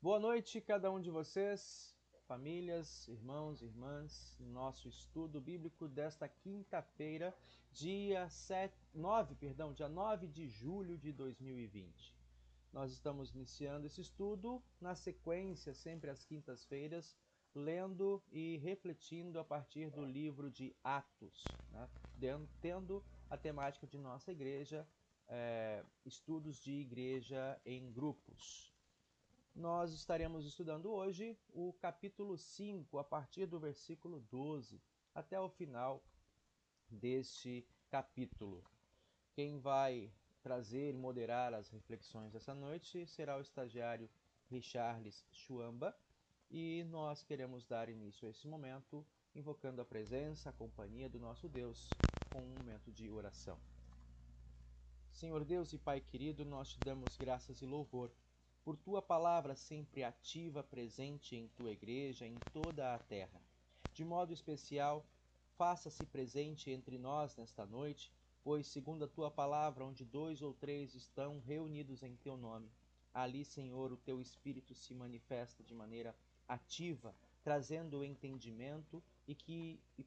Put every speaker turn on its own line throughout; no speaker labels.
Boa noite, cada um de vocês, famílias, irmãos e irmãs, nosso estudo bíblico desta quinta-feira, dia 9 de julho de 2020. Nós estamos iniciando esse estudo na sequência, sempre às quintas-feiras, lendo e refletindo a partir do livro de Atos, né? Tendo a temática de nossa igreja, estudos de igreja em grupos. Nós estaremos estudando hoje o capítulo 5, a partir do versículo 12, até o final deste capítulo. Quem vai trazer e moderar as reflexões dessa noite será o estagiário Richarles Chuamba, e nós queremos dar início a esse momento invocando a presença, a companhia do nosso Deus, com um momento de oração. Senhor Deus e Pai querido, nós te damos graças e louvor por tua palavra sempre ativa, presente em tua igreja, em toda a terra. De modo especial, faça-se presente entre nós nesta noite, pois, segundo a tua palavra, onde 2 ou 3 estão reunidos em teu nome, ali, Senhor, o teu Espírito se manifesta de maneira ativa, trazendo o entendimento e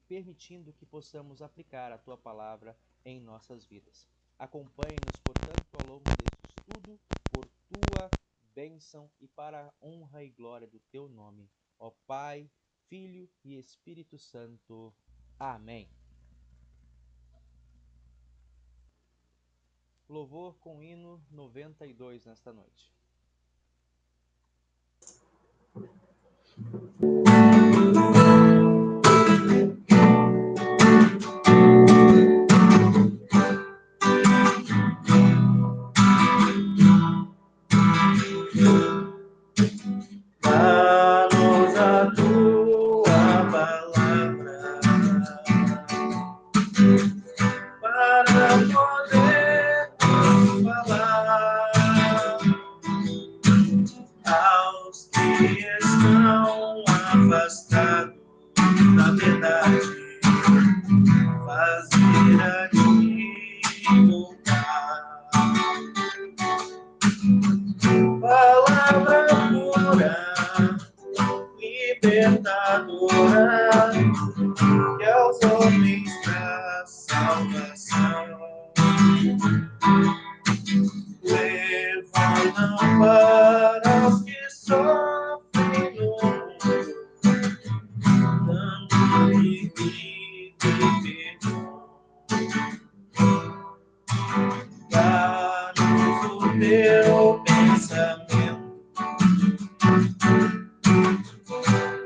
permitindo que possamos aplicar a tua palavra em nossas vidas. Acompanhe-nos, portanto, ao longo deste estudo, por tua bênção e para a honra e glória do teu nome, ó Pai, Filho e Espírito Santo. Amém. Louvor com hino 92 nesta noite.
Dá-nos a tua palavra para podermos falar aos que estão afastados da verdade, fazer a ti voltar. Palavra pura, libertadora, que aos homens traz salvação. Levam para os que sofrem no mundo, dando-lhe vida e perdão. Dá-nos o teu pensamento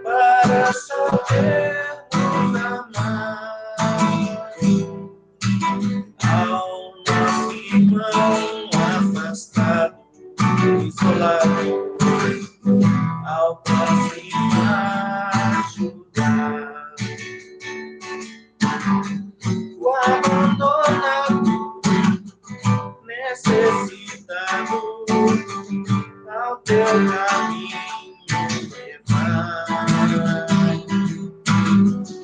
para sabermos amar ao nosso irmão afastado, isolado, ao próximo ajudar. O abandonado, necessitado, ao teu caminho levar.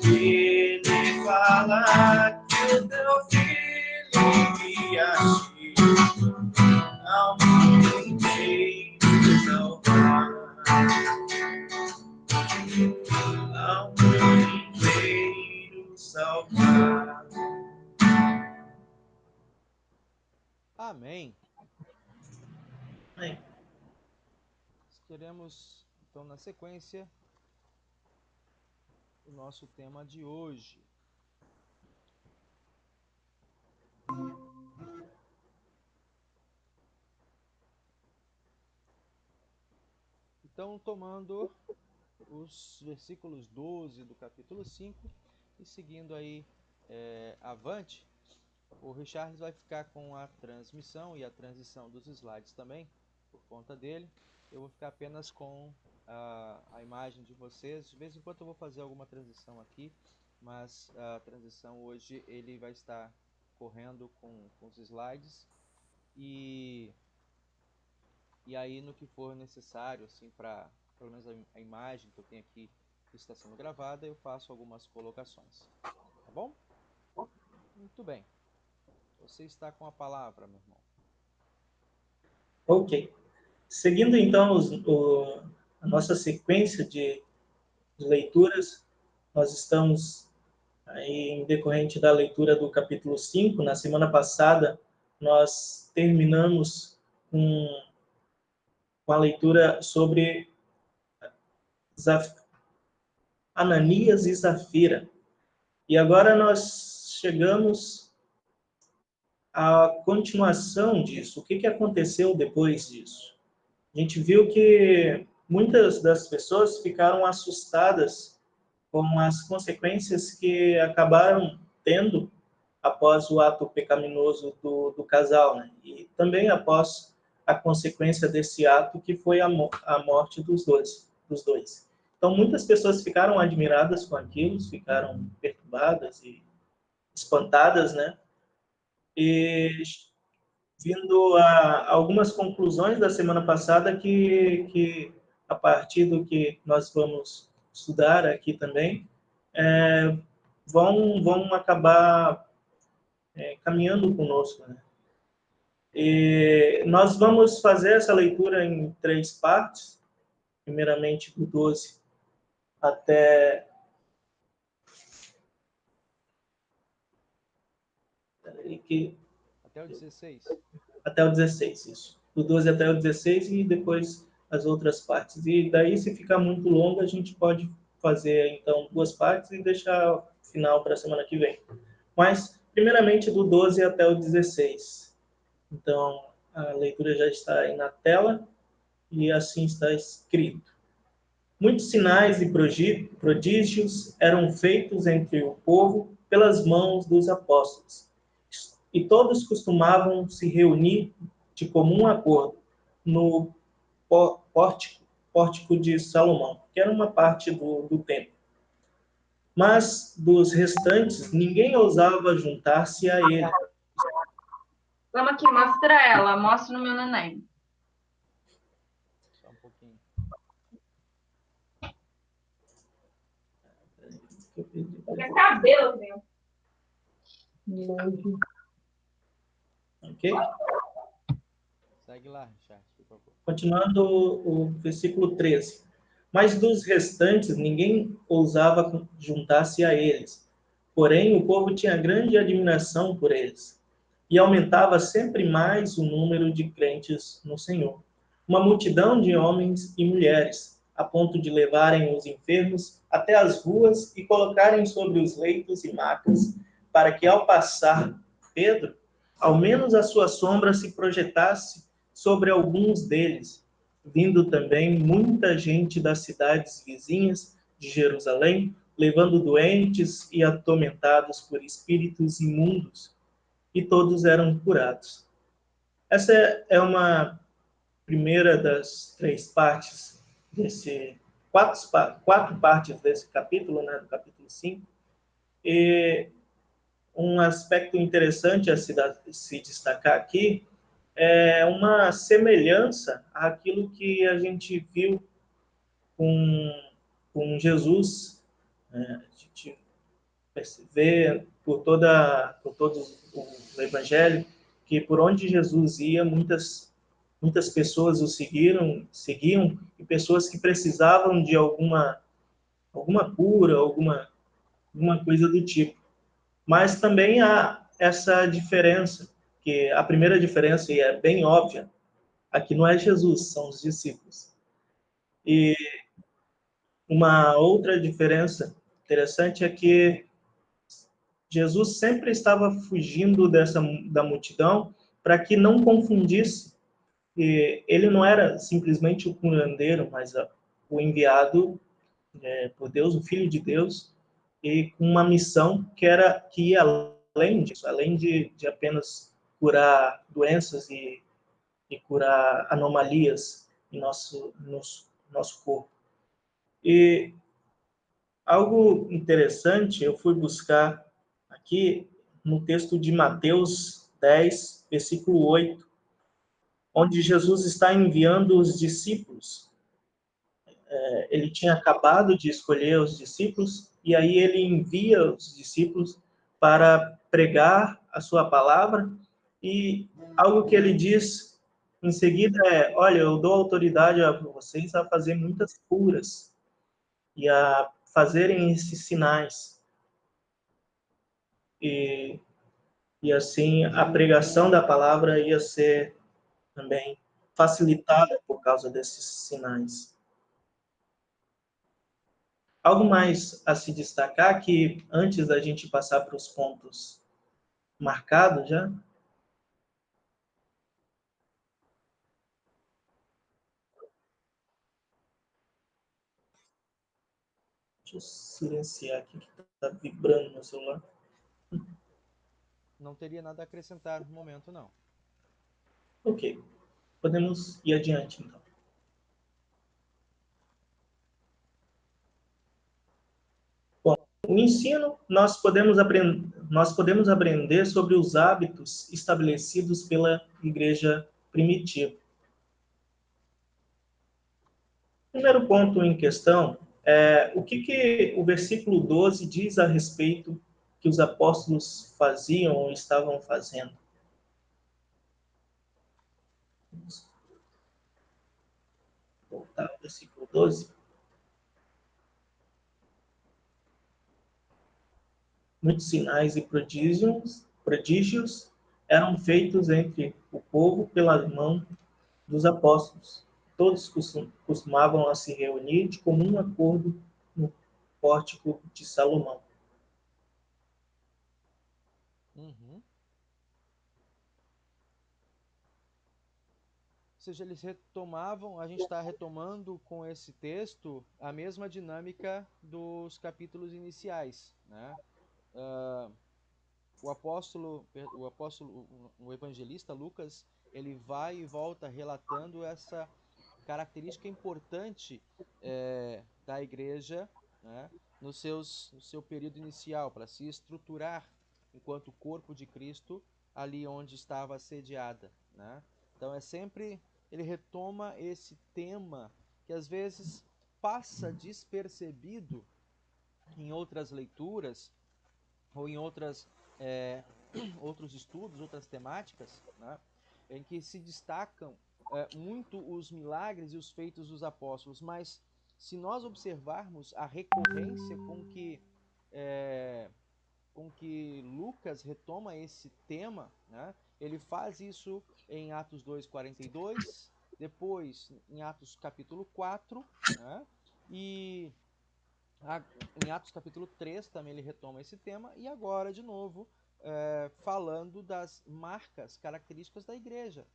Ele fala que o teu filho enviaste ao mundo inteiro salvar. Ao mundo inteiro salvar.
Amém.
Amém.
Queremos, então, na sequência, o nosso tema de hoje. Então, tomando os versículos 12 do capítulo 5 e seguindo aí avante, o Richards vai ficar com a transmissão e a transição dos slides também, por conta dele. Eu vou ficar apenas com a imagem de vocês. De vez em quando eu vou fazer alguma transição aqui, mas a transição hoje ele vai estar correndo com os slides e aí no que for necessário, assim, para pelo menos a imagem que eu tenho aqui que está sendo gravada, eu faço algumas colocações. Tá bom? Muito bem. Você está com a palavra, meu irmão.
Ok. Seguindo, então, a nossa sequência de leituras. Nós estamos aí em decorrente da leitura do capítulo 5. Na semana passada, nós terminamos com a leitura sobre Ananias e Safira. E agora nós chegamos à continuação disso. O que aconteceu depois disso? A gente viu que muitas das pessoas ficaram assustadas com as consequências que acabaram tendo após o ato pecaminoso do casal, né? E também após a consequência desse ato, que foi a morte dos dois. Então, muitas pessoas ficaram admiradas com aquilo, ficaram perturbadas e espantadas, né? E vindo a algumas conclusões da semana passada que a partir do que nós vamos estudar aqui também, vão acabar caminhando conosco, né? E nós vamos fazer essa leitura em 3 partes, primeiramente do 12 até...
Até o 16.
Até o 16, isso. Do 12 até o 16 e depois as outras partes. E daí, se ficar muito longo, a gente pode fazer, então, 2 partes e deixar o final para a semana que vem. Mas, primeiramente, do 12 até o 16. Então, a leitura já está aí na tela e assim está escrito. Muitos sinais e prodígios eram feitos entre o povo pelas mãos dos apóstolos. E todos costumavam se reunir de comum acordo no pórtico de Salomão, que era uma parte do templo. Mas dos restantes, ninguém ousava juntar-se a ele.
Vamos aqui, mostra ela. Mostra no meu neném.
Só um pouquinho.
É cabelo, meu.
Ok?
Segue lá, Richard, por favor.
Continuando o versículo 13. Mas dos restantes, ninguém ousava juntar-se a eles. Porém, o povo tinha grande admiração por eles. E aumentava sempre mais o número de crentes no Senhor. Uma multidão de homens e mulheres, a ponto de levarem os enfermos até as ruas e colocarem sobre os leitos e macas, para que, ao passar Pedro, ao menos a sua sombra se projetasse sobre alguns deles, vindo também muita gente das cidades vizinhas de Jerusalém, levando doentes e atormentados por espíritos imundos, e todos eram curados. Essa é uma primeira das 3 partes quatro partes desse capítulo, né, do capítulo 5. E um aspecto interessante a se destacar aqui é uma semelhança àquilo que a gente viu com Jesus. A gente vê por todo o Evangelho que por onde Jesus ia, muitas pessoas o seguiam, e pessoas que precisavam de alguma cura, alguma coisa do tipo. Mas também há essa diferença, que a primeira diferença, e é bem óbvia, aqui não é Jesus, são os discípulos. E uma outra diferença interessante é que Jesus sempre estava fugindo da multidão para que não confundisse. E ele não era simplesmente o curandeiro, mas o enviado por Deus, o Filho de Deus, e com uma missão que ia além disso, além de apenas curar doenças e curar anomalias em nosso corpo. E algo interessante eu fui buscar aqui no texto de Mateus 10, versículo 8, onde Jesus está enviando os discípulos. Ele tinha acabado de escolher os discípulos, e aí ele envia os discípulos para pregar a sua palavra, e algo que ele diz Em seguida, olha, eu dou autoridade a vocês a fazer muitas curas e a fazerem esses sinais. E assim, a pregação da palavra ia ser também facilitada por causa desses sinais. Algo mais a se destacar que, antes da gente passar para os pontos marcados já, deixa eu silenciar aqui que está vibrando meu celular.
Não teria nada a acrescentar no momento, não.
Ok, podemos ir adiante então. Bom, o ensino, nós podemos aprender sobre os hábitos estabelecidos pela igreja primitiva. O primeiro ponto em questão é o que o versículo 12 diz a respeito que os apóstolos faziam ou estavam fazendo. Vamos voltar ao versículo 12. Muitos sinais e prodígios eram feitos entre o povo pela mão dos apóstolos. Todos costumavam a se reunir de comum acordo no pórtico de Salomão.
Uhum. Ou seja, eles retomavam, a gente está retomando com esse texto a mesma dinâmica dos capítulos iniciais, né? O evangelista Lucas, ele vai e volta relatando essa característica importante da igreja, né, no seu período inicial, para se estruturar enquanto corpo de Cristo ali onde estava sediada, né? Então ele retoma esse tema que às vezes passa despercebido em outras leituras ou em outros estudos, outras temáticas, né, em que se destacam muito os milagres e os feitos dos apóstolos, mas se nós observarmos a recorrência com que Lucas retoma esse tema, né, ele faz isso em Atos 2:42, depois em Atos capítulo 4, né, e em Atos capítulo 3 também ele retoma esse tema, e agora de novo falando das marcas, características da igreja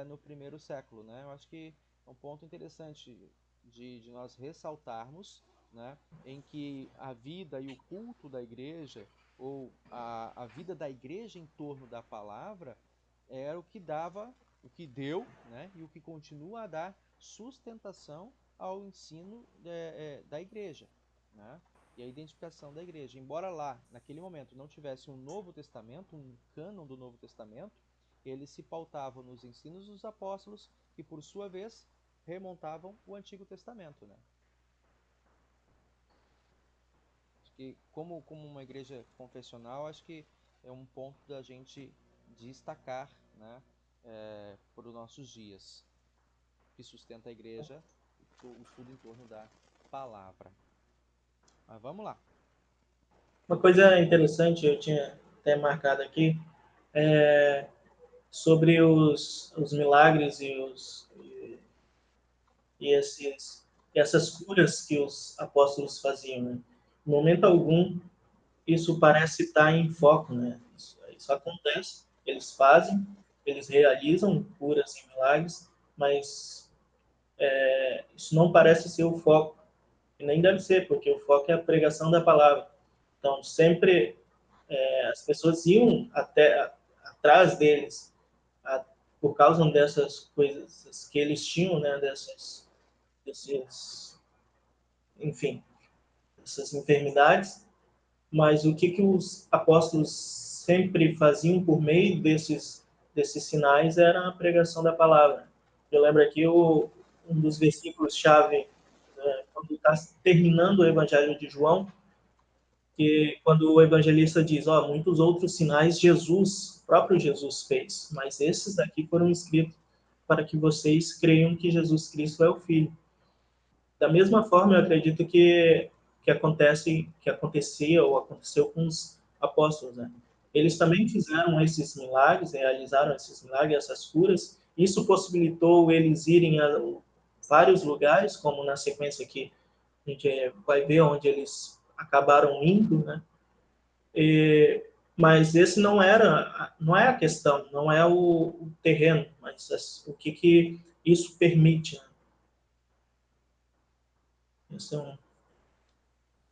no primeiro século, né? Eu acho que é um ponto interessante de nós ressaltarmos, né, em que a vida e o culto da igreja, ou a vida da igreja em torno da palavra, era o que dava, o que deu, né, e o que continua a dar sustentação ao ensino da igreja, né, e a identificação da igreja. Embora lá, naquele momento, não tivesse um Novo Testamento, um cânon do Novo Testamento, eles se pautavam nos ensinos dos apóstolos, que por sua vez remontavam o Antigo Testamento, né? Acho que como uma igreja confessional, acho que é um ponto da gente destacar, né, por os nossos dias, que sustenta a igreja, o estudo em torno da palavra. Mas vamos lá.
Uma coisa interessante, eu tinha até marcado aqui, sobre os milagres e essas curas que os apóstolos faziam, né? Em momento algum, isso parece estar em foco, né? Isso acontece, eles fazem, eles realizam curas e milagres, mas isso não parece ser o foco, e nem deve ser, porque o foco é a pregação da palavra. Então, sempre as pessoas iam atrás deles, a, por causa dessas coisas que eles tinham, né? Enfim, essas enfermidades. Mas o que os apóstolos sempre faziam por meio desses sinais era a pregação da palavra. Eu lembro aqui um dos versículos-chave, quando está terminando o Evangelho de João, que quando o evangelista diz, muitos outros sinais próprio Jesus fez, mas esses daqui foram escritos para que vocês creiam que Jesus Cristo é o Filho. Da mesma forma, eu acredito que acontecia ou aconteceu com os apóstolos, né? Eles também fizeram esses milagres, realizaram esses milagres, essas curas. Isso possibilitou eles irem a vários lugares, como na sequência aqui a gente vai ver onde eles acabaram indo, né? Mas esse não é a questão, não é o terreno, mas o que isso permite, né? Essa é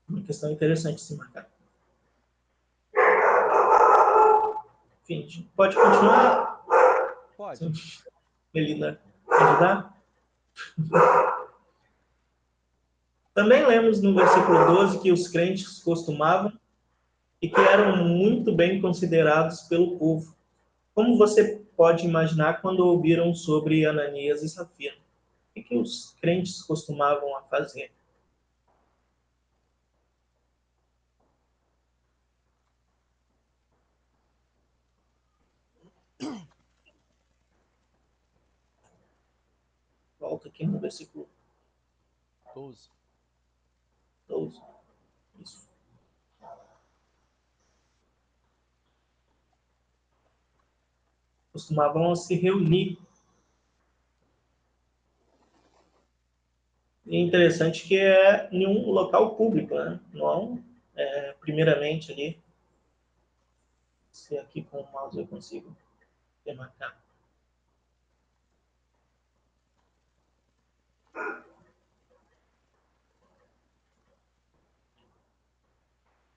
uma questão interessante de se marcar. Enfim, a gente pode continuar?
Pode.
Melina, ajudar? Também lemos no versículo 12 que os crentes costumavam e que eram muito bem considerados pelo povo. Como você pode imaginar quando ouviram sobre Ananias e Safira? O que os crentes costumavam a fazer? Volta aqui no versículo
12.
12. Isso. Costumavam se reunir. E é interessante que é em um local público, né? Não primeiramente ali. Se aqui com o mouse eu consigo demarcar.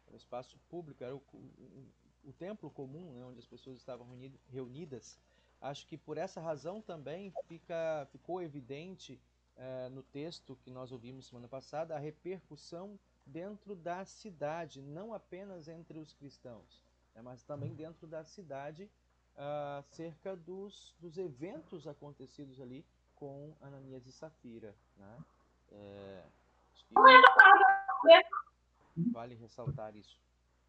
Era o espaço público, era o templo comum, né, onde as pessoas estavam reunidas. Acho que por essa razão também ficou evidente no texto que nós ouvimos semana passada a repercussão dentro da cidade, não apenas entre os cristãos, né, mas também dentro da cidade, acerca dos eventos acontecidos ali com Ananias e Safira, né? Acho que vale ressaltar isso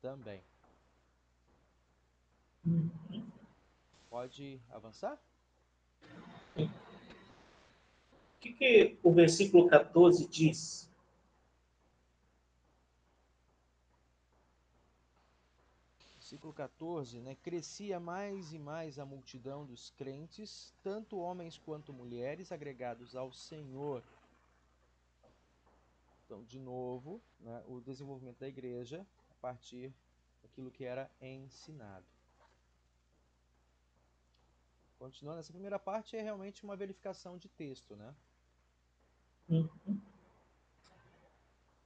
também. Pode avançar?
O que o versículo 14 diz?
Versículo 14, né? Crescia mais e mais a multidão dos crentes, tanto homens quanto mulheres, agregados ao Senhor. Então, de novo, né, o desenvolvimento da igreja a partir daquilo que era ensinado. Continuando, essa primeira parte é realmente uma verificação de texto, né?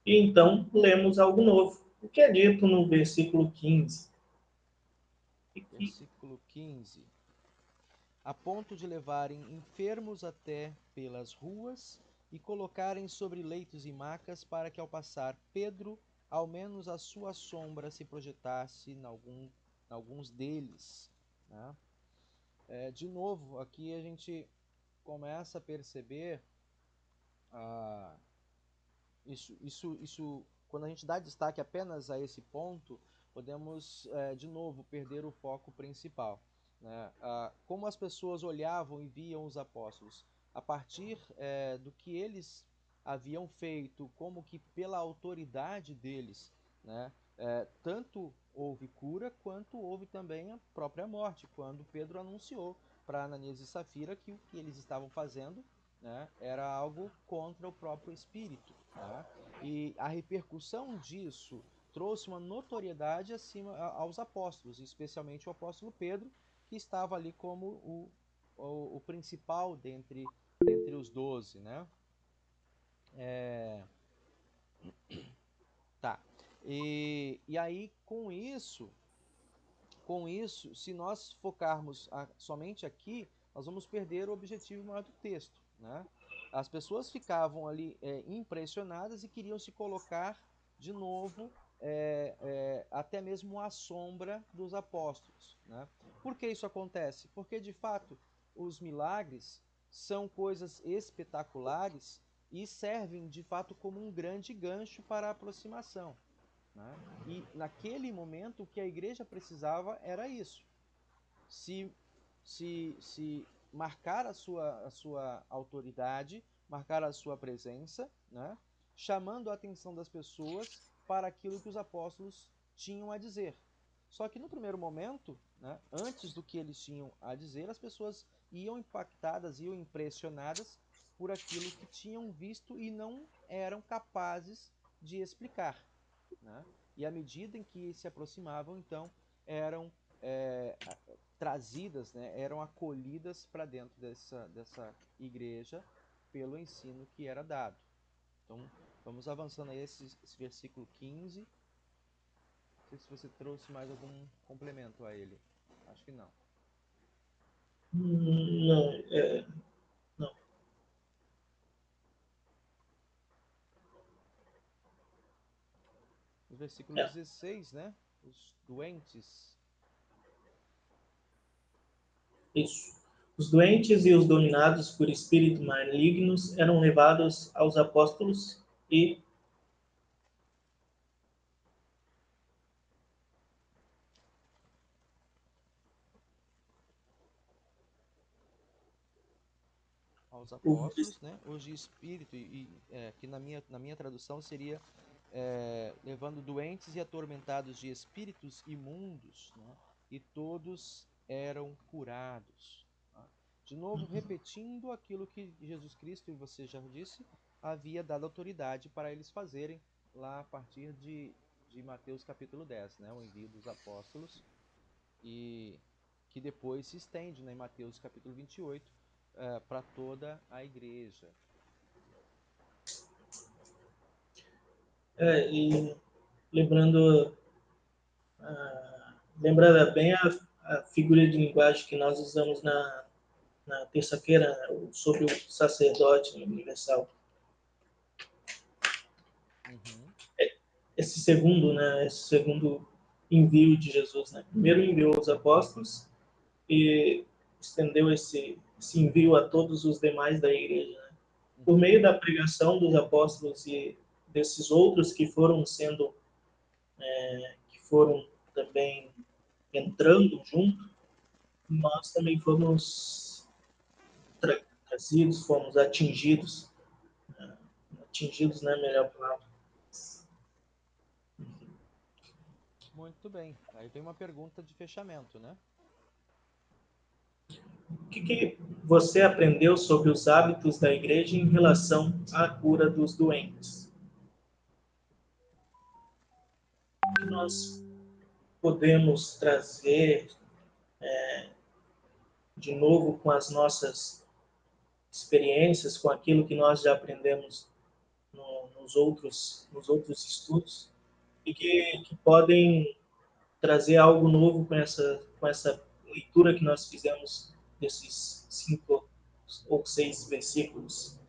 E então lemos algo novo. O que é dito no versículo 15?
Versículo 15. A ponto de levarem enfermos até pelas ruas e colocarem sobre leitos e macas, para que ao passar Pedro, ao menos a sua sombra se projetasse em alguns deles, né? De novo, aqui a gente começa a perceber isso, quando a gente dá destaque apenas a esse ponto, podemos de novo perder o foco principal, né? Como as pessoas olhavam e viam os apóstolos a partir do que eles haviam feito, como que pela autoridade deles, né? Tanto houve cura quanto houve também a própria morte, quando Pedro anunciou para Ananias e Safira que o que eles estavam fazendo, né, era algo contra o próprio Espírito, né? E a repercussão disso trouxe uma notoriedade aos apóstolos, especialmente o apóstolo Pedro, que estava ali como o principal dentre os 12, né? Tá. E aí, com isso, se nós focarmos somente aqui, nós vamos perder o objetivo maior do texto, né? As pessoas ficavam ali impressionadas e queriam se colocar de novo até mesmo à sombra dos apóstolos, né? Por que isso acontece? Porque, de fato, os milagres são coisas espetaculares e servem, de fato, como um grande gancho para a aproximação, né? E naquele momento o que a igreja precisava era isso. Se marcar a sua autoridade, marcar a sua presença, né? Chamando a atenção das pessoas para aquilo que os apóstolos tinham a dizer. Só que no primeiro momento, né, antes do que eles tinham a dizer, as pessoas iam impactadas, iam impressionadas por aquilo que tinham visto e não eram capazes de explicar, né? E à medida em que se aproximavam, então, eram trazidas, né, eram acolhidas para dentro dessa igreja pelo ensino que era dado. Então, vamos avançando aí esse versículo 15. Não sei se você trouxe mais algum complemento a ele. Acho que não.
Não, não.
No versículo
É,
16, né? Os doentes.
isso. Os doentes e os dominados por espíritos malignos eram levados aos apóstolos e
Aos
os
apóstolos, né? Os de espírito, que na minha tradução seria levando doentes e atormentados de espíritos imundos, né? E todos eram curados. Tá? De novo, repetindo aquilo que Jesus Cristo, e você já disse, havia dado autoridade para eles fazerem lá a partir de Mateus capítulo 10, né? O envio dos apóstolos, e que depois se estende, né, em Mateus capítulo 28, para toda a igreja.
e lembrando, lembra bem a figura de linguagem que nós usamos na terça-feira, né, sobre o sacerdote universal.
Uhum.
Esse segundo envio de Jesus, né? Primeiro enviou os apóstolos e estendeu esse envio a todos os demais da igreja, né? Por
Uhum.
meio da pregação dos apóstolos e desses outros que foram que foram também entrando junto, nós também fomos trazidos, fomos atingidos, né, melhor palavra.
Muito bem. Aí vem uma pergunta de fechamento, né?
O que você aprendeu sobre os hábitos da igreja em relação à cura dos doentes? O que nós podemos trazer de novo com as nossas experiências, com aquilo que nós já aprendemos nos outros estudos, e que podem trazer algo novo com essa leitura que nós fizemos desses 5 ou 6 versículos.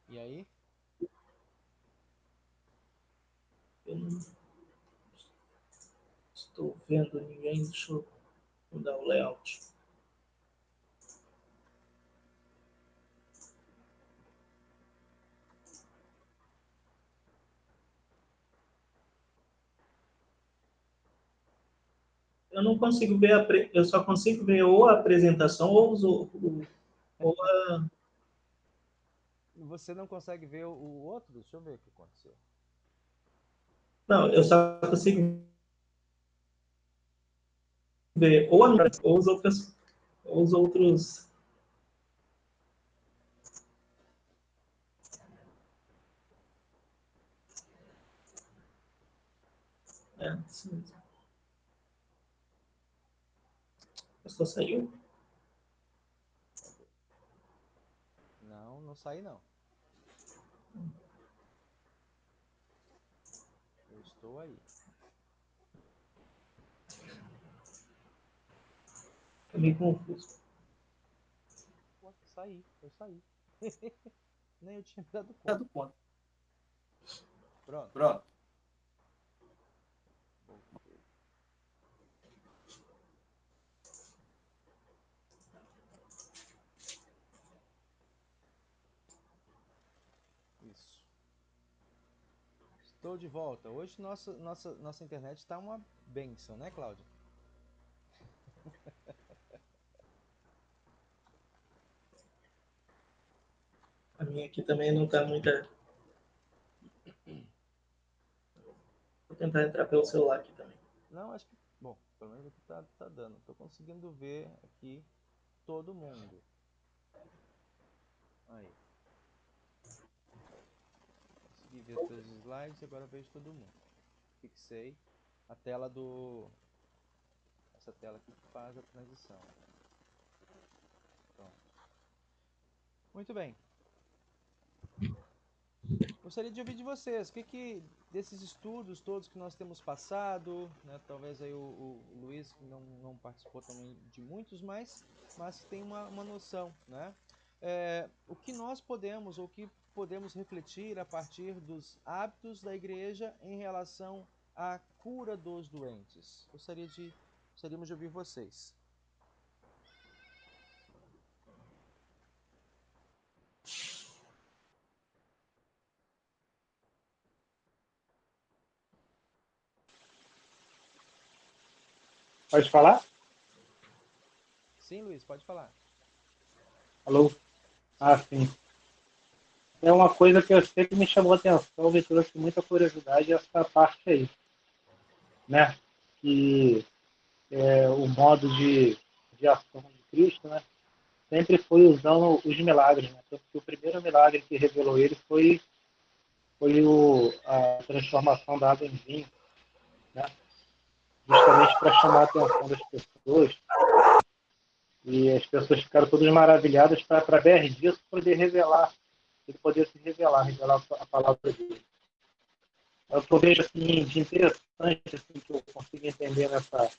E aí?
Eu não estou vendo ninguém, deixa eu mudar o layout. Eu não consigo ver, eu só consigo ver ou a apresentação ou
Você não consegue ver o outro? Deixa eu ver o que aconteceu.
não, eu só consigo ver ou os outros. É, sim. Só saiu.
Não, não saí não. Eu estou aí.
Fiquei meio confuso.
Pô, saí, eu saí. Nem eu tinha me dado
Tá
conta.
do ponto.
Pronto.
Pronto.
Voltei. Estou de volta. Hoje nossa internet está uma bênção, né, Cláudia?
A minha aqui também não está muita. Vou tentar entrar pelo celular aqui também.
Não, acho que, bom, pelo menos aqui tá dando. Estou conseguindo ver aqui todo mundo. Aí. Consegui ver todos os slides e agora vejo todo mundo. Fixei a tela essa tela aqui que faz a transição. Pronto. Muito bem. Gostaria de ouvir de vocês, o que desses estudos todos que nós temos passado, né, talvez aí o Luiz que não participou também de muitos, mas que tem uma noção, né? O que nós podemos, ou que podemos refletir a partir dos hábitos da igreja em relação à cura dos doentes? Gostaríamos de ouvir vocês.
Pode falar?
Sim, Luiz, pode falar.
Alô? Ah, sim. É uma coisa que eu sempre me chamou a atenção, me trouxe muita curiosidade essa parte aí, né? Que o modo de ação de Cristo, né? Sempre foi usando os milagres, né? Tanto que o primeiro milagre que revelou ele foi a transformação da água em vinho, né? Justamente para chamar a atenção das pessoas. E as pessoas ficaram todas maravilhadas para, através disso, poder revelar, ele poder se revelar a palavra dele. O que eu vejo assim, de interessante, assim, que eu consigo entender nessa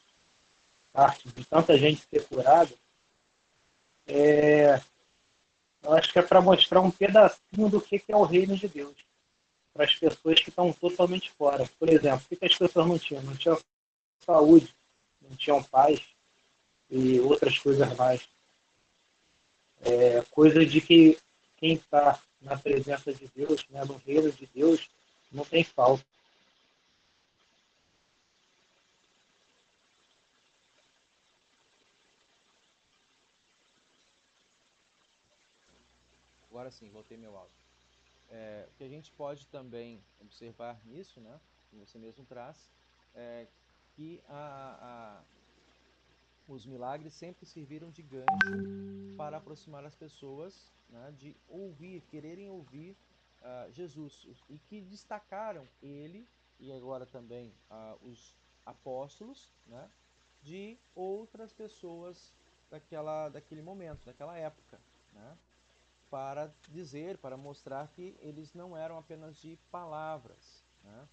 parte de tanta gente ser curada, eu acho que é para mostrar um pedacinho do que é o reino de Deus para as pessoas que estão totalmente fora. Por exemplo, o que as pessoas não tinham? Não tinham saúde, não tinham paz e outras coisas mais. Coisa de que quem está na presença de Deus, né, no reino de Deus, não tem falta.
Agora sim, voltei meu áudio. O que a gente pode também observar nisso, né, que você mesmo traz, é que os milagres sempre serviram de gancho para aproximar as pessoas, né, de ouvir, quererem ouvir Jesus, e que destacaram ele e agora também os apóstolos, né, de outras pessoas daquele momento, daquela época, né, para dizer, para mostrar que eles não eram apenas de palavras, né?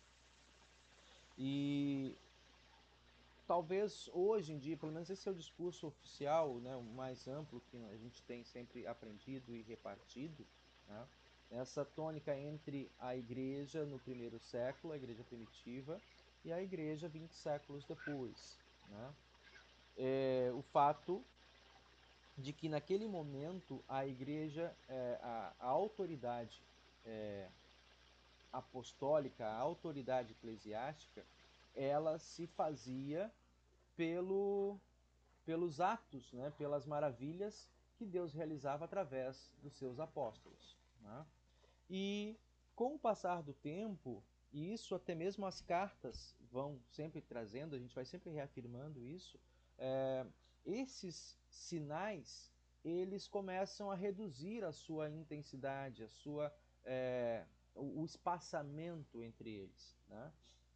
E talvez hoje em dia, pelo menos esse é o discurso oficial, né, o mais amplo que a gente tem sempre aprendido e repartido, né, essa tônica entre a igreja no primeiro século, a igreja primitiva, e a igreja 20 séculos depois, né? O fato de que naquele momento a igreja, a autoridade apostólica, a autoridade eclesiástica, ela se fazia pelo, pelos atos, né, pelas maravilhas que Deus realizava através dos seus apóstolos, né? E com o passar do tempo, e isso até mesmo as cartas vão sempre trazendo, a gente vai sempre reafirmando isso, esses sinais, eles começam a reduzir a sua intensidade, o espaçamento entre eles, né?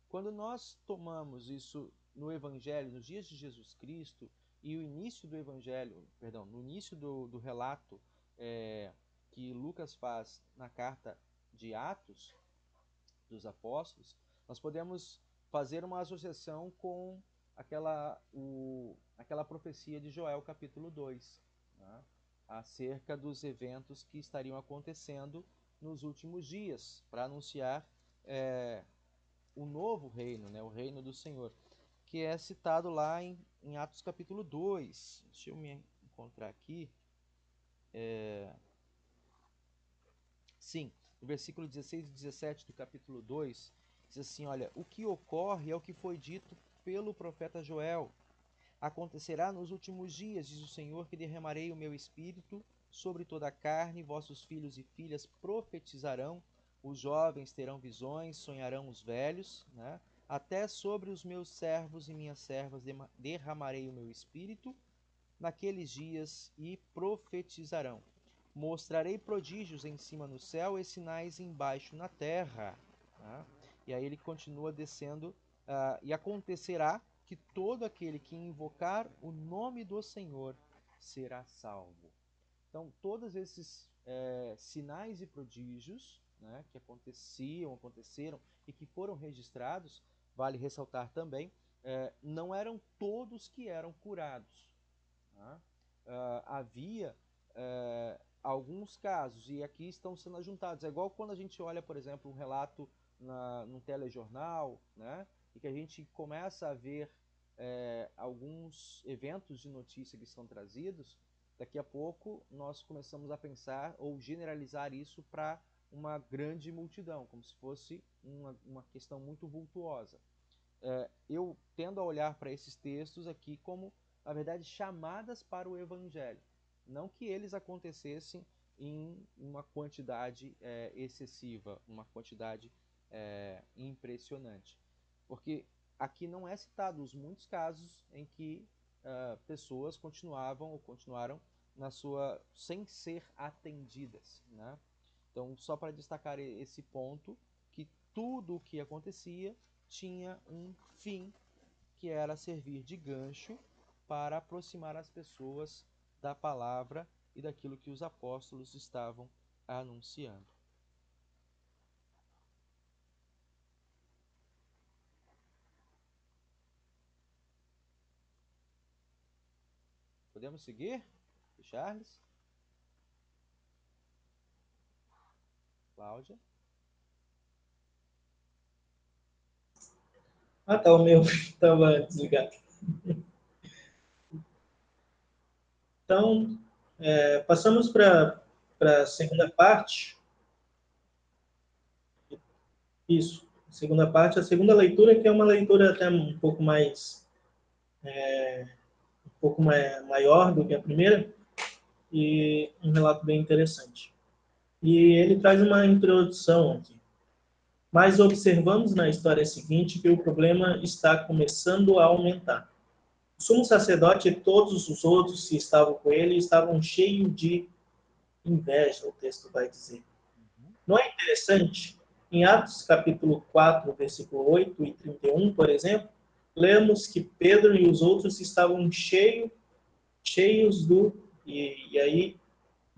Quando nós tomamos isso no Evangelho, nos dias de Jesus Cristo, e o início do Evangelho, perdão, no início do relato que Lucas faz na carta de Atos dos Apóstolos, nós podemos fazer uma associação com aquela profecia de Joel capítulo 2, né, acerca dos eventos que estariam acontecendo nos últimos dias, para anunciar o novo reino, né, o reino do Senhor, que é citado lá em Atos capítulo 2. Deixa eu me encontrar aqui. Sim, no versículo 16 e 17 do capítulo 2, Diz assim, olha, o que ocorre é o que foi dito pelo profeta Joel. Acontecerá nos últimos dias, diz o Senhor, que derramarei o meu espírito sobre toda a carne, vossos filhos e filhas profetizarão, os jovens terão visões, sonharão os velhos, né? Até sobre os meus servos e minhas servas derramarei o meu espírito naqueles dias e profetizarão. Mostrarei prodígios em cima no céu e sinais embaixo na terra. Tá? E aí ele continua descendo, e acontecerá que todo aquele que invocar o nome do Senhor será salvo. Então, todos esses sinais e prodígios, né, que aconteceram e que foram registrados, vale ressaltar também, não eram todos que eram curados. Tá? Havia alguns casos, e aqui estão sendo ajuntados. É igual quando a gente olha, por exemplo, um relato num telejornal, né, e que a gente começa a ver alguns eventos de notícia que são trazidos. Daqui a pouco nós começamos a pensar ou generalizar isso para uma grande multidão, como se fosse uma questão muito vultuosa. Eu tendo a olhar para esses textos aqui como, na verdade, chamadas para o Evangelho. Não que eles acontecessem em uma quantidade excessiva, uma quantidade impressionante. Porque aqui não é citado os muitos casos em que pessoas continuavam ou continuaram sem ser atendidas, né? Então, só para destacar esse ponto, que tudo o que acontecia tinha um fim, que era servir de gancho para aproximar as pessoas da palavra e daquilo que os apóstolos estavam anunciando. Podemos seguir? Charles? Cláudia?
Ah, tá, o meu estava desligado. Então, passamos para a segunda parte. Isso, segunda parte. A segunda leitura, que é uma leitura até um pouco maior do que a primeira, e um relato bem interessante. E ele traz uma introdução aqui. Mas observamos na história seguinte que o problema está começando a aumentar. O sumo sacerdote e todos os outros que estavam com ele estavam cheios de inveja, o texto vai dizer. Não é interessante? Em Atos capítulo 4, versículo 8 e 31, por exemplo, lemos que Pedro e os outros estavam cheios do... E aí,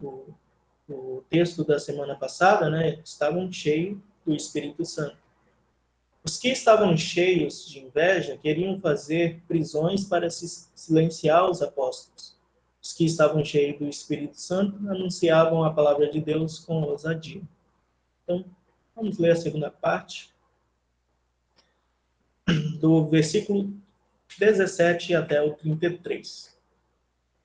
o texto da semana passada, né, estavam cheios do Espírito Santo. Os que estavam cheios de inveja queriam fazer prisões para silenciar os apóstolos. Os que estavam cheios do Espírito Santo anunciavam a palavra de Deus com ousadia. Então, vamos ler a segunda parte, do versículo 17 até o 33.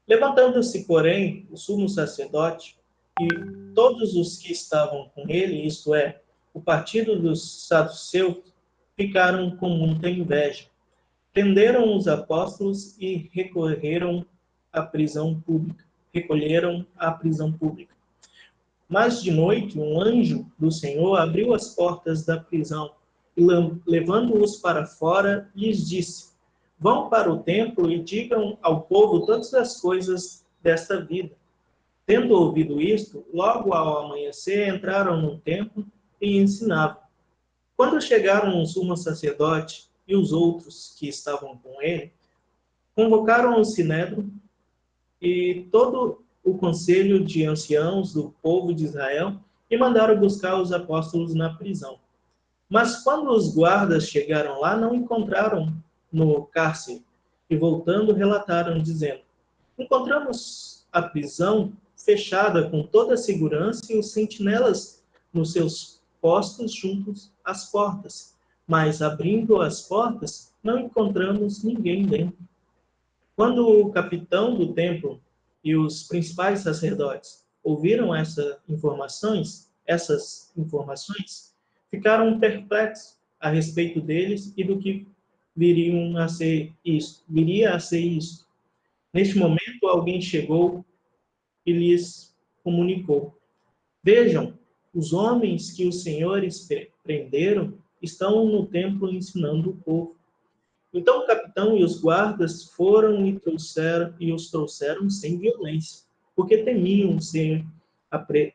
Levantando-se, porém, o sumo sacerdote e todos os que estavam com ele, isto é, o partido dos saduceus, ficaram com muita inveja. Prenderam os apóstolos e recolheram à prisão pública. Mas de noite, um anjo do Senhor abriu as portas da prisão e, levando-os para fora, lhes disse: Vão para o templo e digam ao povo todas as coisas desta vida. Tendo ouvido isto, logo ao amanhecer entraram no templo e ensinavam. Quando chegaram o sumo sacerdote e os outros que estavam com ele, convocaram o sinédrio e todo o conselho de anciãos do povo de Israel e mandaram buscar os apóstolos na prisão. Mas quando os guardas chegaram lá, não encontraram no cárcere e, voltando, relataram, dizendo: Encontramos a prisão fechada com toda a segurança e os sentinelas nos seus postos juntos às portas. Mas, abrindo as portas, não encontramos ninguém dentro. Quando o capitão do templo e os principais sacerdotes ouviram essas informações, ficaram perplexos a respeito deles e do que viria a ser isto. Neste momento, alguém chegou e lhes comunicou: Vejam, os homens que os senhores prenderam estão no templo ensinando o povo. Então o capitão e os guardas foram e os trouxeram sem violência, porque temiam ser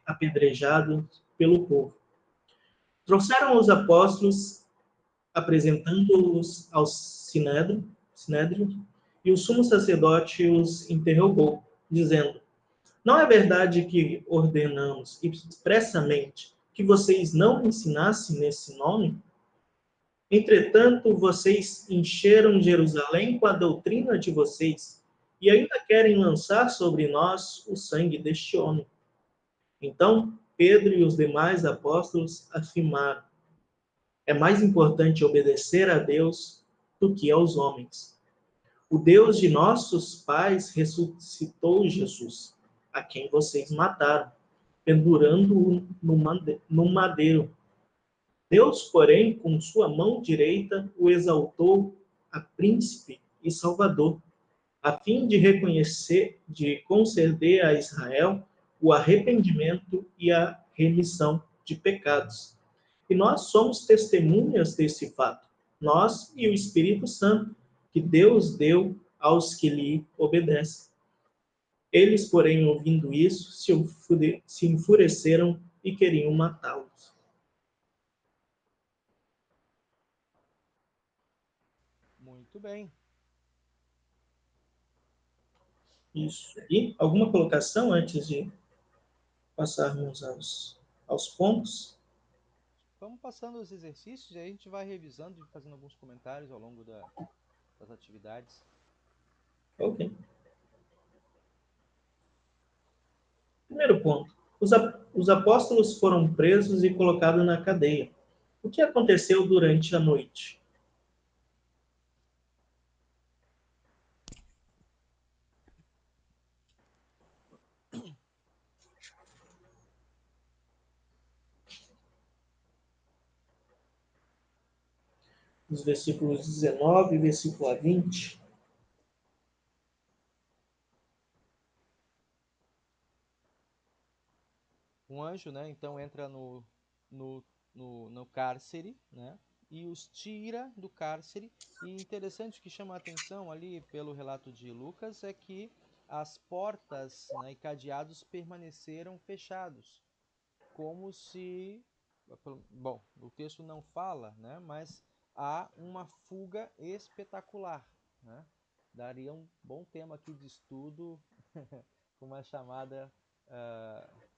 apedrejados pelo povo. Trouxeram os apóstolos, apresentando-os ao sinédrio, e o sumo sacerdote os interrogou, dizendo: Não é verdade que ordenamos expressamente que vocês não ensinassem nesse nome? Entretanto, vocês encheram Jerusalém com a doutrina de vocês e ainda querem lançar sobre nós o sangue deste homem. Então, Pedro e os demais apóstolos afirmaram: É mais importante obedecer a Deus do que aos homens. O Deus de nossos pais ressuscitou Jesus, a quem vocês mataram, pendurando-o no madeiro. Deus, porém, com sua mão direita, o exaltou a príncipe e salvador, a fim de conceder a Israel o arrependimento e a remissão de pecados. E nós somos testemunhas desse fato, nós e o Espírito Santo, que Deus deu aos que lhe obedecem. Eles, porém, ouvindo isso, se enfureceram e queriam matá-los.
Muito bem.
Isso. E alguma colocação antes de passarmos aos pontos?
Vamos passando os exercícios e aí a gente vai revisando e fazendo alguns comentários ao longo das atividades.
Ok. Primeiro ponto. Os apóstolos foram presos e colocados na cadeia. O que aconteceu durante a noite? Os versículos 19 e versículo 20.
Um anjo, né, então entra no cárcere, né, e os tira do cárcere. E interessante que chama a atenção ali pelo relato de Lucas é que as portas, né, e cadeados permaneceram fechados, como se, bom, o texto não fala, né, mas há uma fuga espetacular, né? Daria um bom tema aqui de estudo, uma chamada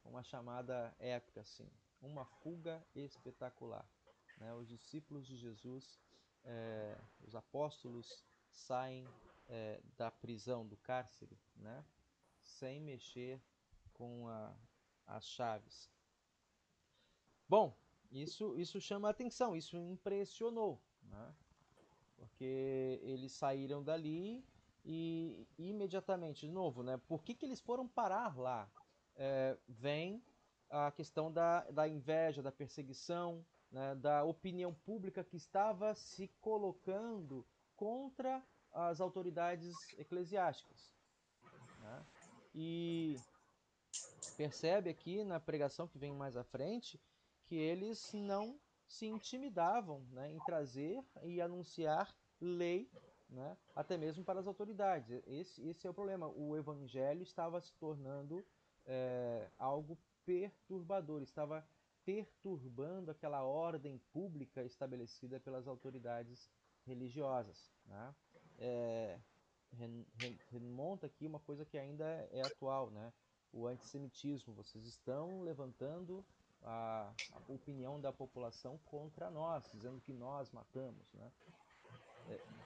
uma chamada épica, assim, uma fuga espetacular, né? Os discípulos de Jesus, os apóstolos saem da prisão, do cárcere, né? Sem mexer com as chaves. Bom, isso chama a atenção, isso impressionou, né? Porque eles saíram dali e imediatamente, de novo, né? Por que eles foram parar lá? Vem a questão da inveja, da perseguição, né? Da opinião pública que estava se colocando contra as autoridades eclesiásticas, né? E percebe aqui na pregação que vem mais à frente que eles não se intimidavam, né, em trazer e anunciar lei, né, até mesmo para as autoridades. Esse é o problema. O evangelho estava se tornando algo perturbador, estava perturbando aquela ordem pública estabelecida pelas autoridades religiosas, né? Remonta aqui uma coisa que ainda é atual, né? O antissemitismo. Vocês estão levantando a opinião da população contra nós, dizendo que nós matamos, né?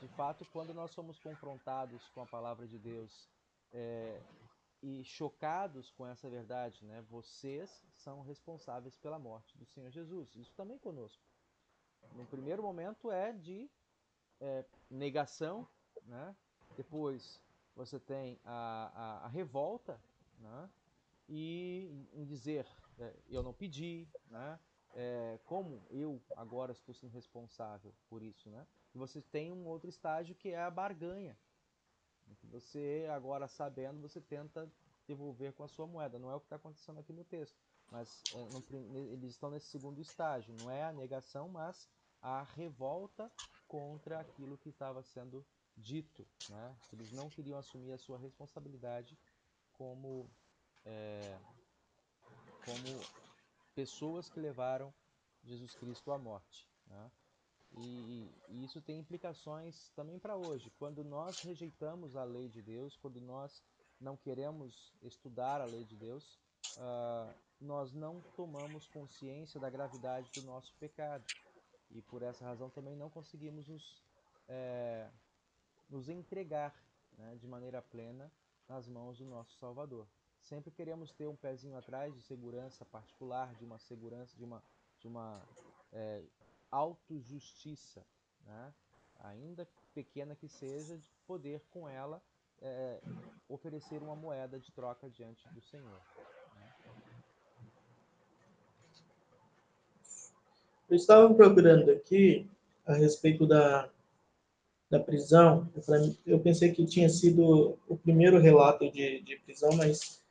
De fato, quando nós somos confrontados com a palavra de Deus e chocados com essa verdade, né? Vocês são responsáveis pela morte do Senhor Jesus. Isso também conosco. No primeiro momento é de negação, né? Depois você tem a revolta, né? E em dizer eu não pedi, né? como eu agora estou sendo responsável por isso, né? E você tem um outro estágio que é a barganha, em que você, agora sabendo, você tenta devolver com a sua moeda. Não é o que está acontecendo aqui no texto, mas eles estão nesse segundo estágio. Não é a negação, mas a revolta contra aquilo que estava sendo dito, né? Eles não queriam assumir a sua responsabilidade como, como pessoas que levaram Jesus Cristo à morte, né? E isso tem implicações também para hoje. Quando nós rejeitamos a lei de Deus, quando nós não queremos estudar a lei de Deus, nós não tomamos consciência da gravidade do nosso pecado. E por essa razão também não conseguimos nos entregar, né, de maneira plena nas mãos do nosso Salvador. Sempre queremos ter um pezinho atrás de segurança particular, de uma segurança, de uma autojustiça, né? Ainda pequena que seja, de poder com ela oferecer uma moeda de troca diante do Senhor, né?
Eu estava procurando aqui a respeito da prisão. Eu pensei que tinha sido o primeiro relato de prisão, mas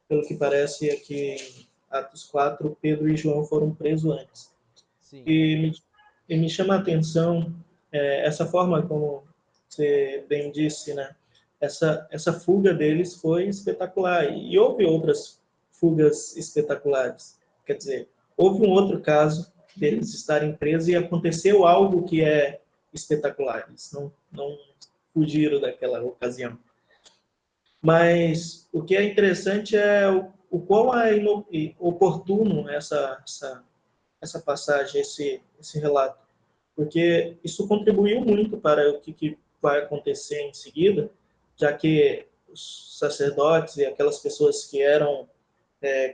pelo que parece é que em Atos 4, Pedro e João foram presos antes.
Sim.
E me chama a atenção essa forma como você bem disse, né? Essa fuga deles foi espetacular. E houve outras fugas espetaculares. Quer dizer, houve um outro caso deles estarem presos e aconteceu algo que é espetacular. Eles não fugiram daquela ocasião. Mas o que é interessante é o quão é oportuno essa passagem, esse relato, porque isso contribuiu muito para o que vai acontecer em seguida, já que os sacerdotes e aquelas pessoas que eram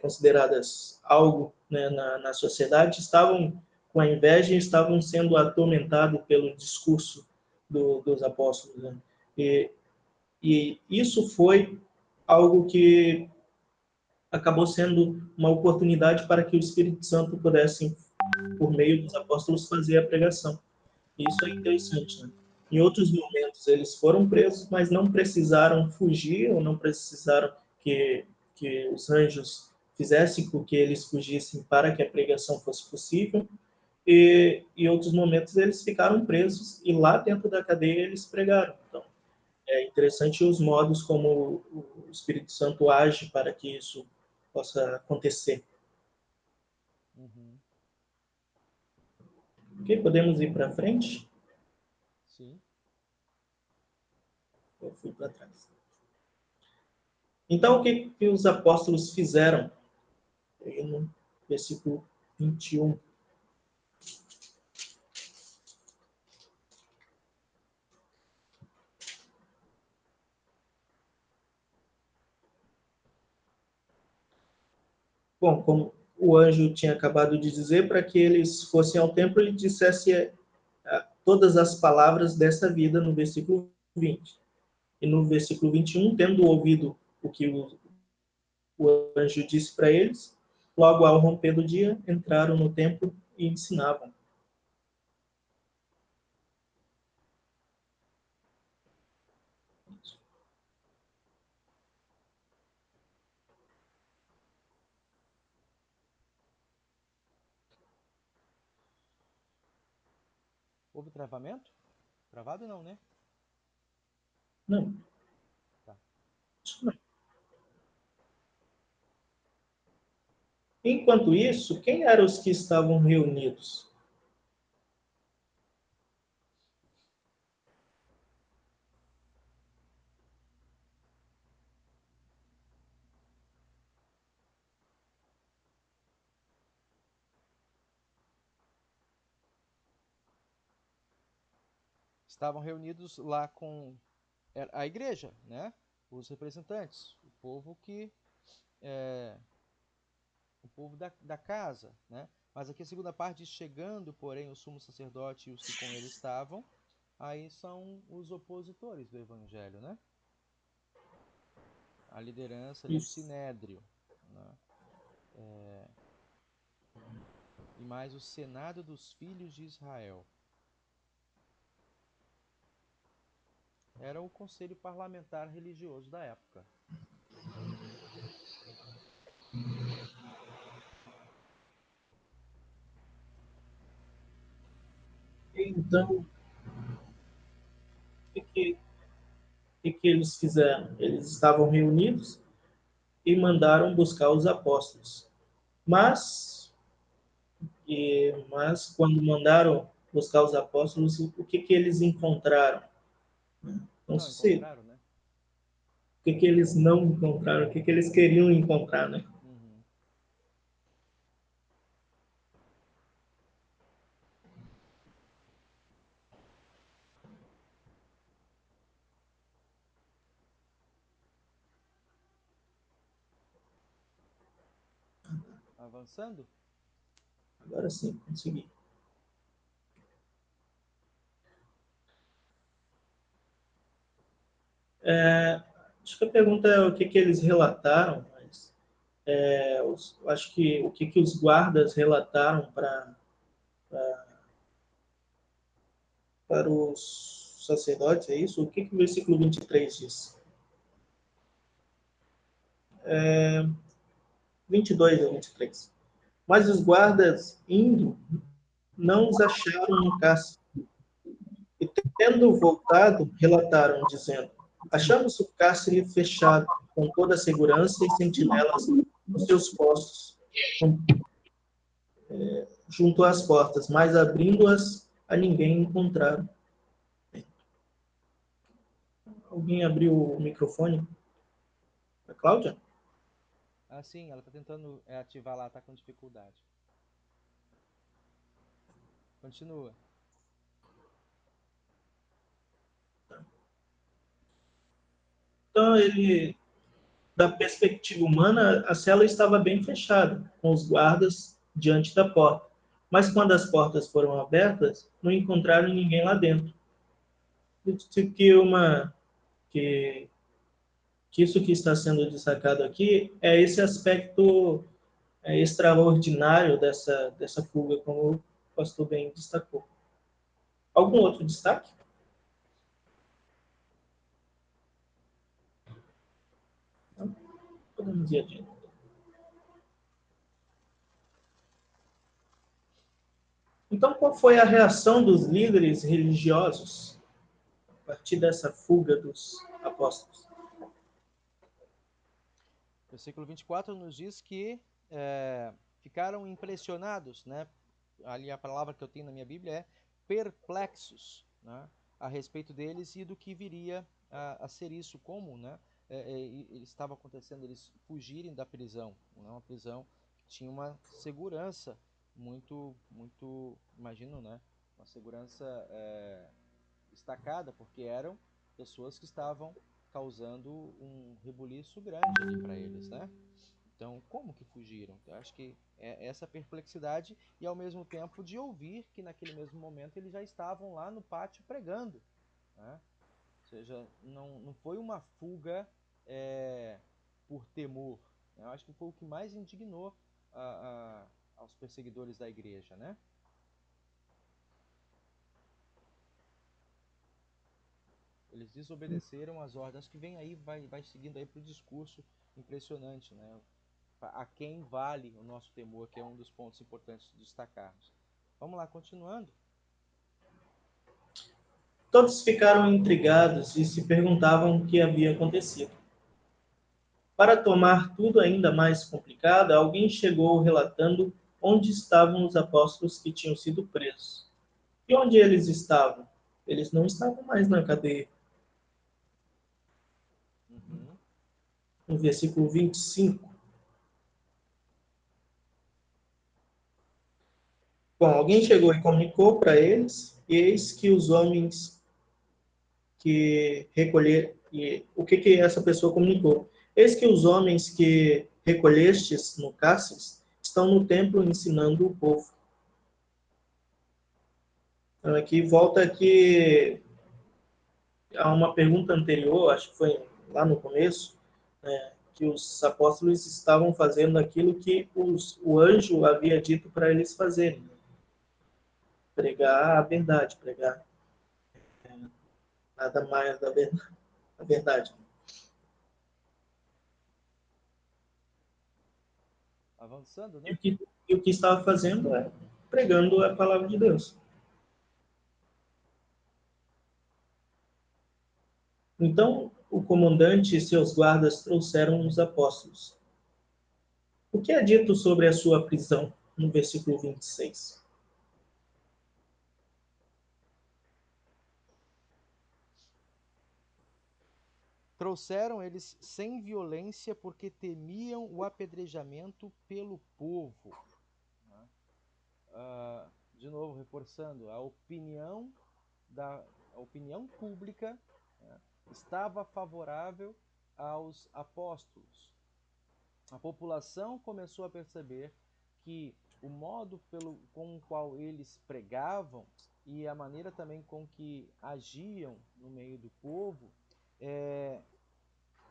consideradas algo, né, na sociedade estavam com a inveja e estavam sendo atormentados pelo discurso dos apóstolos. Né? E isso foi algo que acabou sendo uma oportunidade para que o Espírito Santo pudesse, por meio dos apóstolos, fazer a pregação. E isso é interessante, né? Em outros momentos eles foram presos, mas não precisaram fugir ou não precisaram que os anjos fizessem com que eles fugissem para que a pregação fosse possível. E em outros momentos eles ficaram presos e lá dentro da cadeia eles pregaram. Então, é interessante os modos como o Espírito Santo age para que isso possa acontecer.
Uhum.
Ok, podemos ir para frente?
Sim.
Eu fui para trás. Então, o que os apóstolos fizeram? No versículo 21. Bom, como o anjo tinha acabado de dizer, para que eles fossem ao templo e dissesse todas as palavras dessa vida, no versículo 20. E no versículo 21, tendo ouvido o que o anjo disse para eles, logo ao romper do dia, entraram no templo e ensinavam.
Houve travamento? Travado não, né?
Não,
Tá.
isso não. Enquanto isso, quem eram os que estavam reunidos?
Estavam reunidos lá com a igreja, né? Os representantes, o povo da casa, né? Mas aqui a segunda parte diz, chegando, porém, o sumo sacerdote e os que com ele estavam, aí são os opositores do evangelho, né? A liderança ali, o
Isso.
sinédrio, né? E mais o Senado dos Filhos de Israel. Era o conselho parlamentar religioso da época.
Então, o que eles fizeram? Eles estavam reunidos e mandaram buscar os apóstolos. Mas quando mandaram buscar os apóstolos, o que eles encontraram? Não
Não
sei.
encontraram, né?
O que eles não encontraram? O que eles queriam encontrar, né?
Uhum. Avançando?
Agora sim, consegui. Acho que a pergunta é o que eles relataram, mas acho que o que os guardas relataram para os sacerdotes, é isso? O que o versículo 23 diz? 22 a 23. Mas os guardas, indo, não os acharam no cárcere. E, tendo voltado, relataram, dizendo: achamos o cárcere fechado, com toda a segurança e sentinelas nos seus postos, junto às portas, mas abrindo-as, a ninguém encontraram. Alguém abriu o microfone? A Cláudia?
Ah, sim, ela está tentando ativar lá, está com dificuldade. Continua.
Então, da perspectiva humana, a cela estava bem fechada, com os guardas diante da porta. Mas quando as portas foram abertas, não encontraram ninguém lá dentro. Tipo que, que isso que está sendo destacado aqui é esse aspecto extraordinário dessa fuga, como o pastor bem destacou. Algum outro destaque? Não? Podemos ir adiante. Então, qual foi a reação dos líderes religiosos a partir dessa fuga dos apóstolos?
Versículo 24 nos diz que ficaram impressionados, né? Ali a palavra que eu tenho na minha Bíblia é perplexos, né? A respeito deles e do que viria a ser isso, como, né? Estava acontecendo eles fugirem da prisão, né? Uma prisão que tinha uma segurança muito, imagino, né? Uma segurança destacada, porque eram pessoas que estavam causando um rebuliço grande ali para eles, né? Então, como que fugiram? Eu acho que é essa perplexidade e, ao mesmo tempo, de ouvir que naquele mesmo momento eles já estavam lá no pátio pregando, né? Ou seja, não foi uma fuga por temor, né? Eu acho que foi o que mais indignou aos perseguidores da igreja, né? Eles desobedeceram às ordens. Acho que vem aí, vai seguindo aí para o discurso impressionante, né? A quem vale o nosso temor, que é um dos pontos importantes de destacarmos. Vamos lá, continuando.
Todos ficaram intrigados e se perguntavam o que havia acontecido. Para tornar tudo ainda mais complicado, alguém chegou relatando onde estavam os apóstolos que tinham sido presos. E onde eles estavam? Eles não estavam mais na cadeia.
Uhum.
No versículo 25. Bom, alguém chegou e comunicou para eles, e eis que os homens que recolheram. O que essa pessoa comunicou? Eis que os homens que recolhestes no cárcere estão no templo ensinando o povo. Então, aqui volta aqui a uma pergunta anterior, acho que foi lá no começo, que os apóstolos estavam fazendo aquilo que o anjo havia dito para eles fazerem. Pregar a verdade, pregar nada mais da verdade.
Avançando,
E
né?
o que estava fazendo é pregando a palavra de Deus. Então, o comandante e seus guardas trouxeram os apóstolos. O que é dito sobre a sua prisão, no versículo 26?
Trouxeram eles sem violência porque temiam o apedrejamento pelo povo. Né? De novo, reforçando, a opinião pública, né, estava favorável aos apóstolos. A população começou a perceber que o modo com o qual eles pregavam e a maneira também com que agiam no meio do povo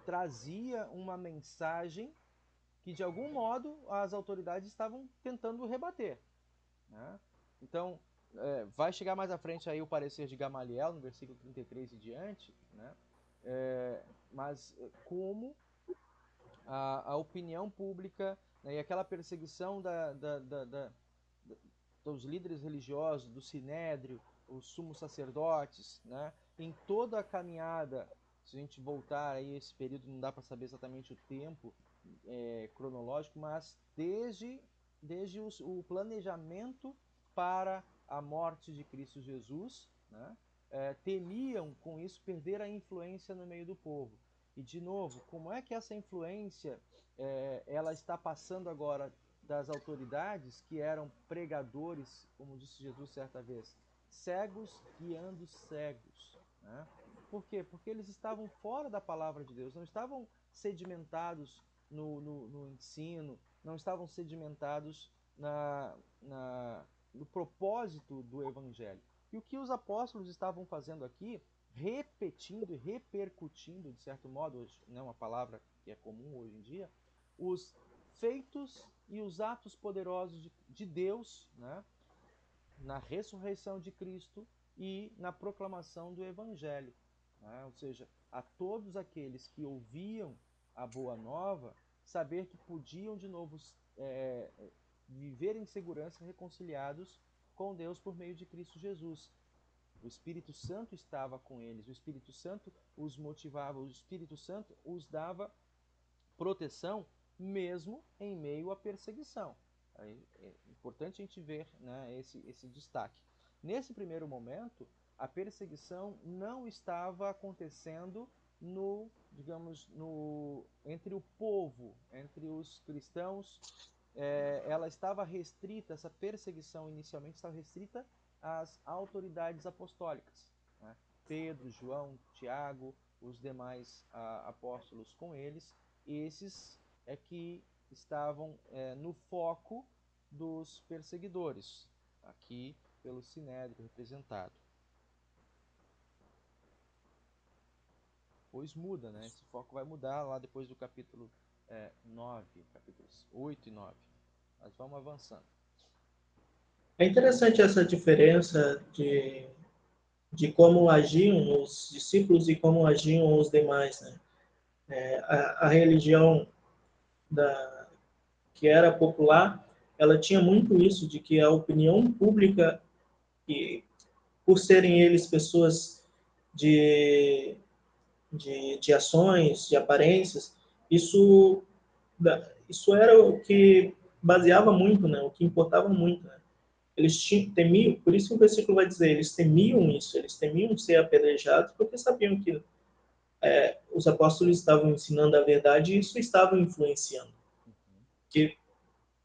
trazia uma mensagem que, de algum modo, as autoridades estavam tentando rebater. Né? Então, vai chegar mais à frente aí o parecer de Gamaliel, no versículo 33 e diante, né? Mas como a opinião pública, né, e aquela perseguição dos líderes religiosos, do sinédrio, os sumos sacerdotes, né, em toda a caminhada, se a gente voltar aí esse período, não dá para saber exatamente o tempo cronológico, mas desde o planejamento para a morte de Cristo Jesus, né, temiam com isso perder a influência no meio do povo. E, de novo, como é que essa influência ela está passando agora das autoridades que eram pregadores, como disse Jesus certa vez, cegos guiando cegos. Né? Por quê? Porque eles estavam fora da palavra de Deus, não estavam sedimentados no ensino, não estavam sedimentados no propósito do Evangelho. E o que os apóstolos estavam fazendo aqui, repetindo e repercutindo, de certo modo, hoje, né, uma palavra que é comum hoje em dia, os feitos e os atos poderosos de Deus, né, na ressurreição de Cristo e na proclamação do Evangelho. Né? Ou seja, a todos aqueles que ouviam a Boa Nova, saber que podiam de novo viver em segurança, reconciliados com Deus por meio de Cristo Jesus. O Espírito Santo estava com eles, o Espírito Santo os motivava, o Espírito Santo os dava proteção mesmo em meio à perseguição. É importante a gente ver, né, esse destaque. Nesse primeiro momento, a perseguição não estava acontecendo entre o povo, entre os cristãos. Ela estava restrita, essa perseguição inicialmente estava restrita às autoridades apostólicas. Né? Pedro, João, Tiago, os demais apóstolos com eles, esses é que estavam no foco dos perseguidores, aqui pelo Sinédrio representado. Pois muda, né? Esse foco vai mudar lá depois do capítulo 9, capítulos 8 e 9. Mas vamos avançando.
É interessante essa diferença de como agiam os discípulos e como agiam os demais. Né? A religião que era popular, ela tinha muito isso de que a opinião pública, e por serem eles pessoas de ações, de aparências, isso era o que baseava muito, né? O que importava muito. Né? Eles temiam, por isso que o versículo vai dizer, eles temiam isso, eles temiam ser apedrejados, porque sabiam que os apóstolos estavam ensinando a verdade e isso estava influenciando. Que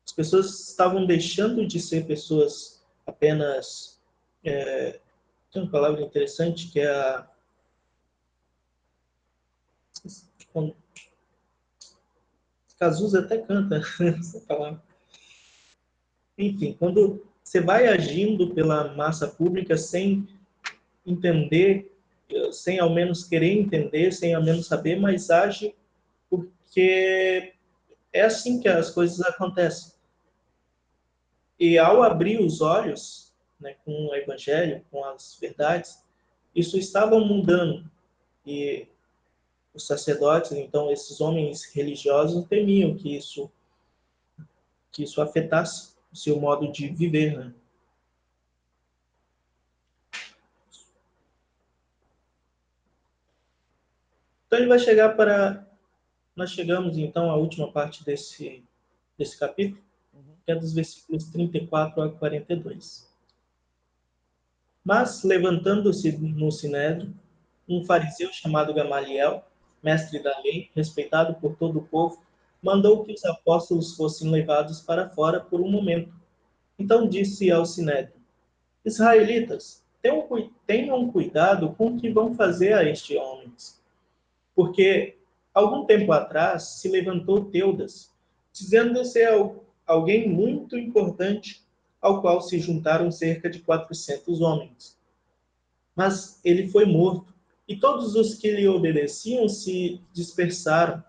as pessoas estavam deixando de ser pessoas apenas... tem uma palavra interessante que é Cazuza até canta essa palavra. Enfim, quando você vai agindo pela massa pública sem entender, sem ao menos querer entender, sem ao menos saber, mas age porque é assim que as coisas acontecem. E ao abrir os olhos, né, com o Evangelho, com as verdades, isso estava mudando. E os sacerdotes, então esses homens religiosos, temiam que isso afetasse o seu modo de viver, né? Então ele vai chegar para... Nós chegamos então à última parte desse capítulo, que é dos versículos 34 a 42. Mas, levantando-se no sinédrio, um fariseu chamado Gamaliel, mestre da lei, respeitado por todo o povo, mandou que os apóstolos fossem levados para fora por um momento. Então disse ao sinédrio: Israelitas, tenham cuidado com o que vão fazer a estes homens. Porque, algum tempo atrás, se levantou Teudas, dizendo ser alguém muito importante, ao qual se juntaram cerca de 400 homens. Mas ele foi morto, e todos os que lhe obedeciam se dispersaram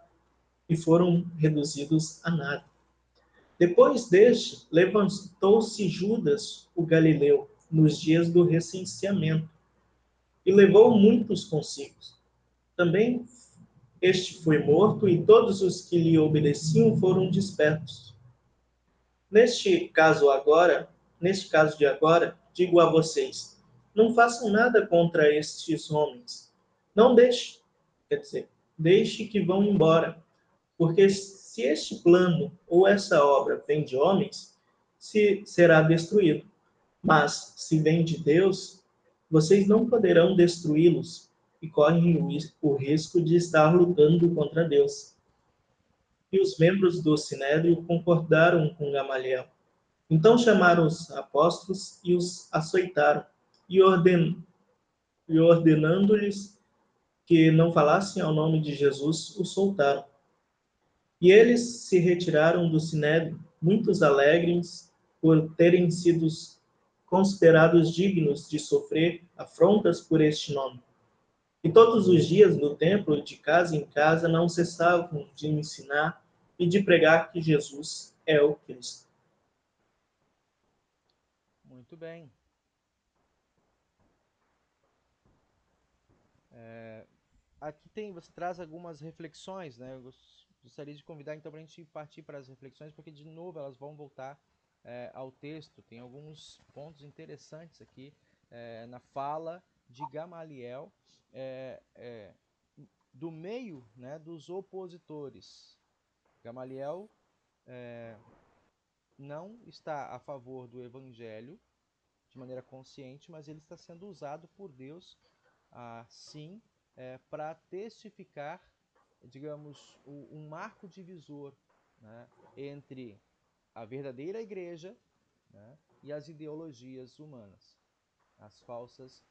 e foram reduzidos a nada. Depois deste, levantou-se Judas, o Galileu, nos dias do recenseamento, e levou muitos consigo. Também este foi morto, e todos os que lhe obedeciam foram dispersos. Neste caso de agora, digo a vocês, não façam nada contra estes homens. Não deixe que vão embora, porque se este plano ou essa obra vem de homens, será destruído. Mas se vem de Deus, vocês não poderão destruí-los e correm o risco de estar lutando contra Deus. E os membros do Sinédrio concordaram com Gamaliel. Então chamaram os apóstolos e os açoitaram, e ordenando-lhes que não falassem ao nome de Jesus, os soltaram. E eles se retiraram do sinédrio, muitos alegres por terem sido considerados dignos de sofrer afrontas por este nome. E todos os dias no templo, de casa em casa, não cessavam de ensinar e de pregar que Jesus é o Cristo.
Muito bem. Aqui você traz algumas reflexões, né? Eu gostaria de convidar então para a gente partir para as reflexões, porque de novo elas vão voltar ao texto. Tem alguns pontos interessantes aqui na fala de Gamaliel, do meio, né, dos opositores. Gamaliel não está a favor do evangelho de maneira consciente, mas ele está sendo usado por Deus, sim, para testificar, digamos, um marco divisor, né, entre a verdadeira igreja, né, e as ideologias humanas, as falsas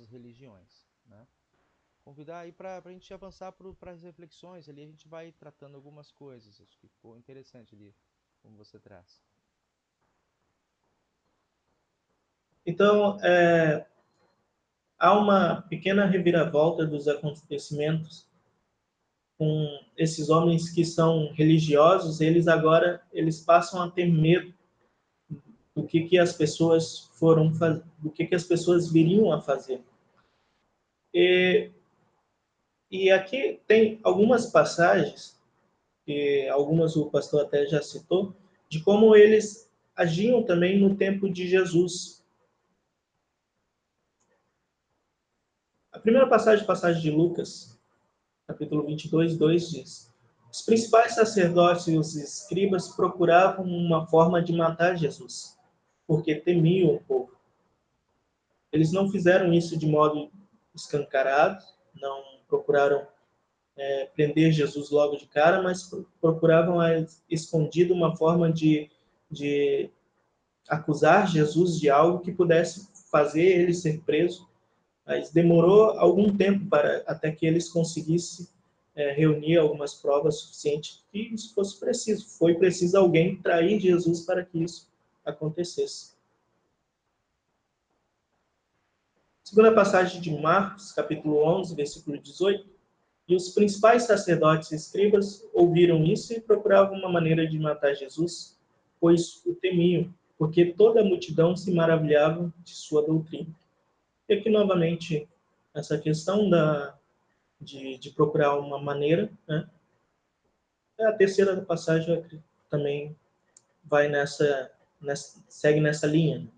religiões, né. Convidar aí para a gente avançar para as reflexões, ali a gente vai tratando algumas coisas. Acho que ficou interessante ali como você traz.
Então, há uma pequena reviravolta dos acontecimentos com esses homens que são religiosos. Eles passam a ter medo do que as pessoas foram fazer, do que as pessoas viriam a fazer. E aqui tem algumas passagens, que algumas o pastor até já citou, de como eles agiam também no tempo de Jesus. A primeira passagem de Lucas, capítulo 22, 2 diz: Os principais sacerdotes e os escribas procuravam uma forma de matar Jesus, porque temiam o povo. Eles não fizeram isso de modo escancarado, não procuraram prender Jesus logo de cara, mas procuravam escondido uma forma de acusar Jesus de algo que pudesse fazer ele ser preso. Mas demorou algum tempo até que eles conseguissem reunir algumas provas suficientes que isso fosse preciso. Foi preciso alguém trair Jesus para que isso acontecesse. Segunda passagem de Marcos, capítulo 11, versículo 18, E os principais sacerdotes e escribas ouviram isso e procuravam uma maneira de matar Jesus, pois o temiam, porque toda a multidão se maravilhava de sua doutrina. E aqui, novamente, essa questão de procurar uma maneira, né? A terceira passagem também vai segue nessa linha,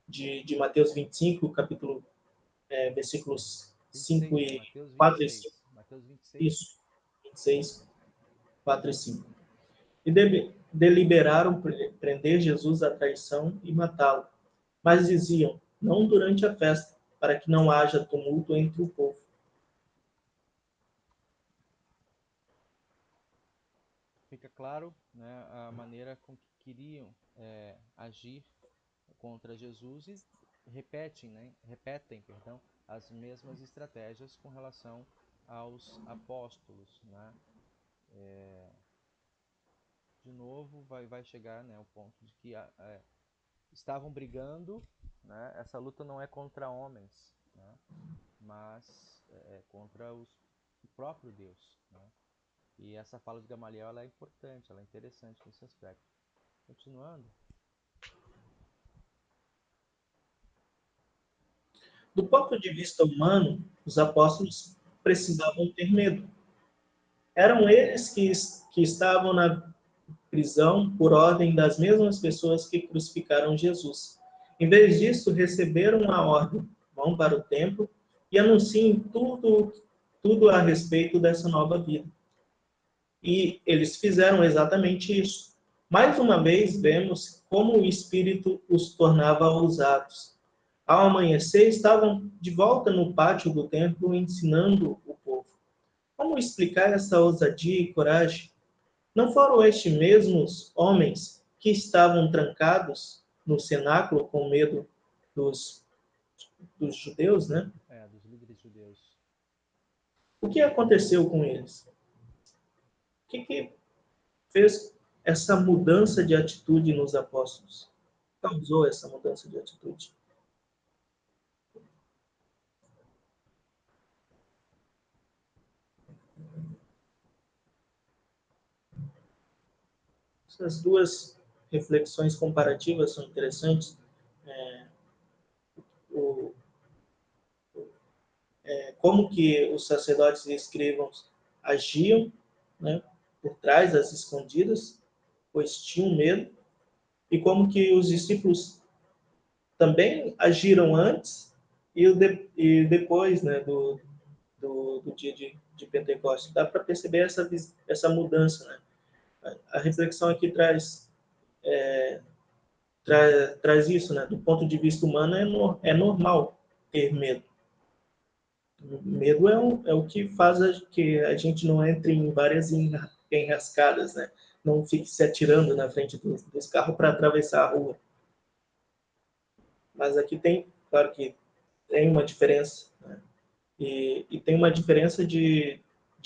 de Mateus 25, capítulo, versículos 5
26,
e
Mateus
4 e 5.
26. Mateus 26.
Isso, 26, 4 e 5. E deliberaram prender Jesus à traição e matá-lo. Mas diziam, não durante a festa, para que não haja tumulto entre o povo.
Fica claro, né, a maneira com que queriam agir contra Jesus e repetem, perdão, as mesmas estratégias com relação aos apóstolos, né? De novo, vai chegar, né, o ponto de que estavam brigando, né? Essa luta não é contra homens, né? Mas é contra o próprio Deus, né? E essa fala de Gamaliel ela é importante, ela é interessante nesse aspecto. Continuando.
Do ponto de vista humano, os apóstolos precisavam ter medo. Eram eles que estavam na prisão por ordem das mesmas pessoas que crucificaram Jesus. Em vez disso, receberam a ordem: vão para o templo e anunciem tudo a respeito dessa nova vida. E eles fizeram exatamente isso. Mais uma vez, vemos como o Espírito os tornava ousados. Ao amanhecer, estavam de volta no pátio do templo ensinando o povo. Como explicar essa ousadia e coragem? Não foram estes mesmos homens que estavam trancados no cenáculo com medo dos, dos judeus, né?
Dos líderes judeus.
O que aconteceu com eles? O que fez essa mudança de atitude nos apóstolos? Causou essa mudança de atitude? Essas duas reflexões comparativas são interessantes. O, como que os sacerdotes e escribas agiam, né, por trás das escondidas, pois tinham medo, e como que os discípulos também agiram antes e depois, né, do dia de Pentecostes. Dá para perceber essa mudança, né? A reflexão aqui traz isso, né? Do ponto de vista humano, é normal ter medo. Medo é o que faz que a gente não entre em várias enrascadas, né? Não fique se atirando na frente dos carros para atravessar a rua. Mas aqui claro que tem uma diferença, né? E tem uma diferença de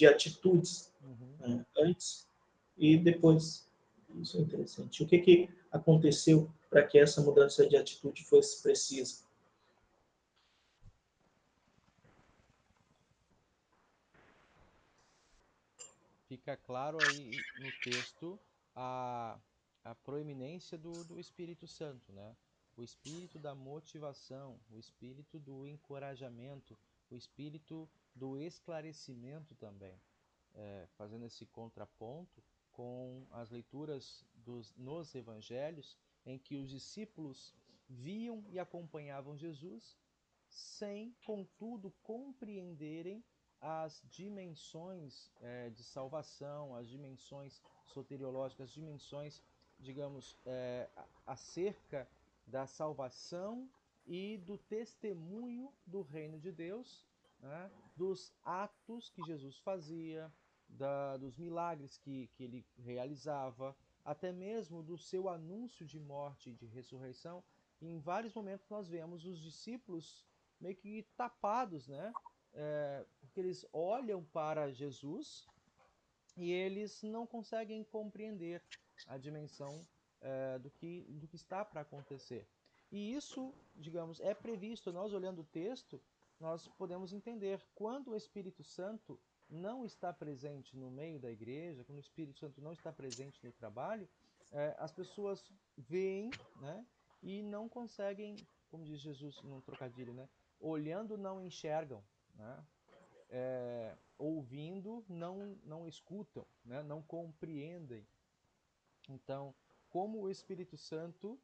atitudes, né? Antes e depois. Isso é interessante. O que aconteceu para que essa mudança de atitude fosse precisa?
Fica claro aí no texto a, a proeminência do Espírito Santo, né? O espírito da motivação, o espírito do encorajamento, o espírito do esclarecimento também, fazendo esse contraponto com as leituras nos evangelhos, em que os discípulos viam e acompanhavam Jesus, sem, contudo, compreenderem as dimensões de salvação, as dimensões soteriológicas, as dimensões, digamos, acerca da salvação e do testemunho do reino de Deus, né, dos atos que Jesus fazia, dos milagres que ele realizava, até mesmo do seu anúncio de morte e de ressurreição. E em vários momentos nós vemos os discípulos meio que tapados, né? Porque eles olham para Jesus e eles não conseguem compreender a dimensão do que está para acontecer. E isso, digamos, é previsto. Nós olhando o texto, nós podemos entender quando o Espírito Santo não está presente no meio da igreja, quando o Espírito Santo não está presente no trabalho, as pessoas veem, né, e não conseguem, como diz Jesus num trocadilho, né, olhando não enxergam, né, ouvindo não escutam, né, não compreendem. Então, como o Espírito Santo,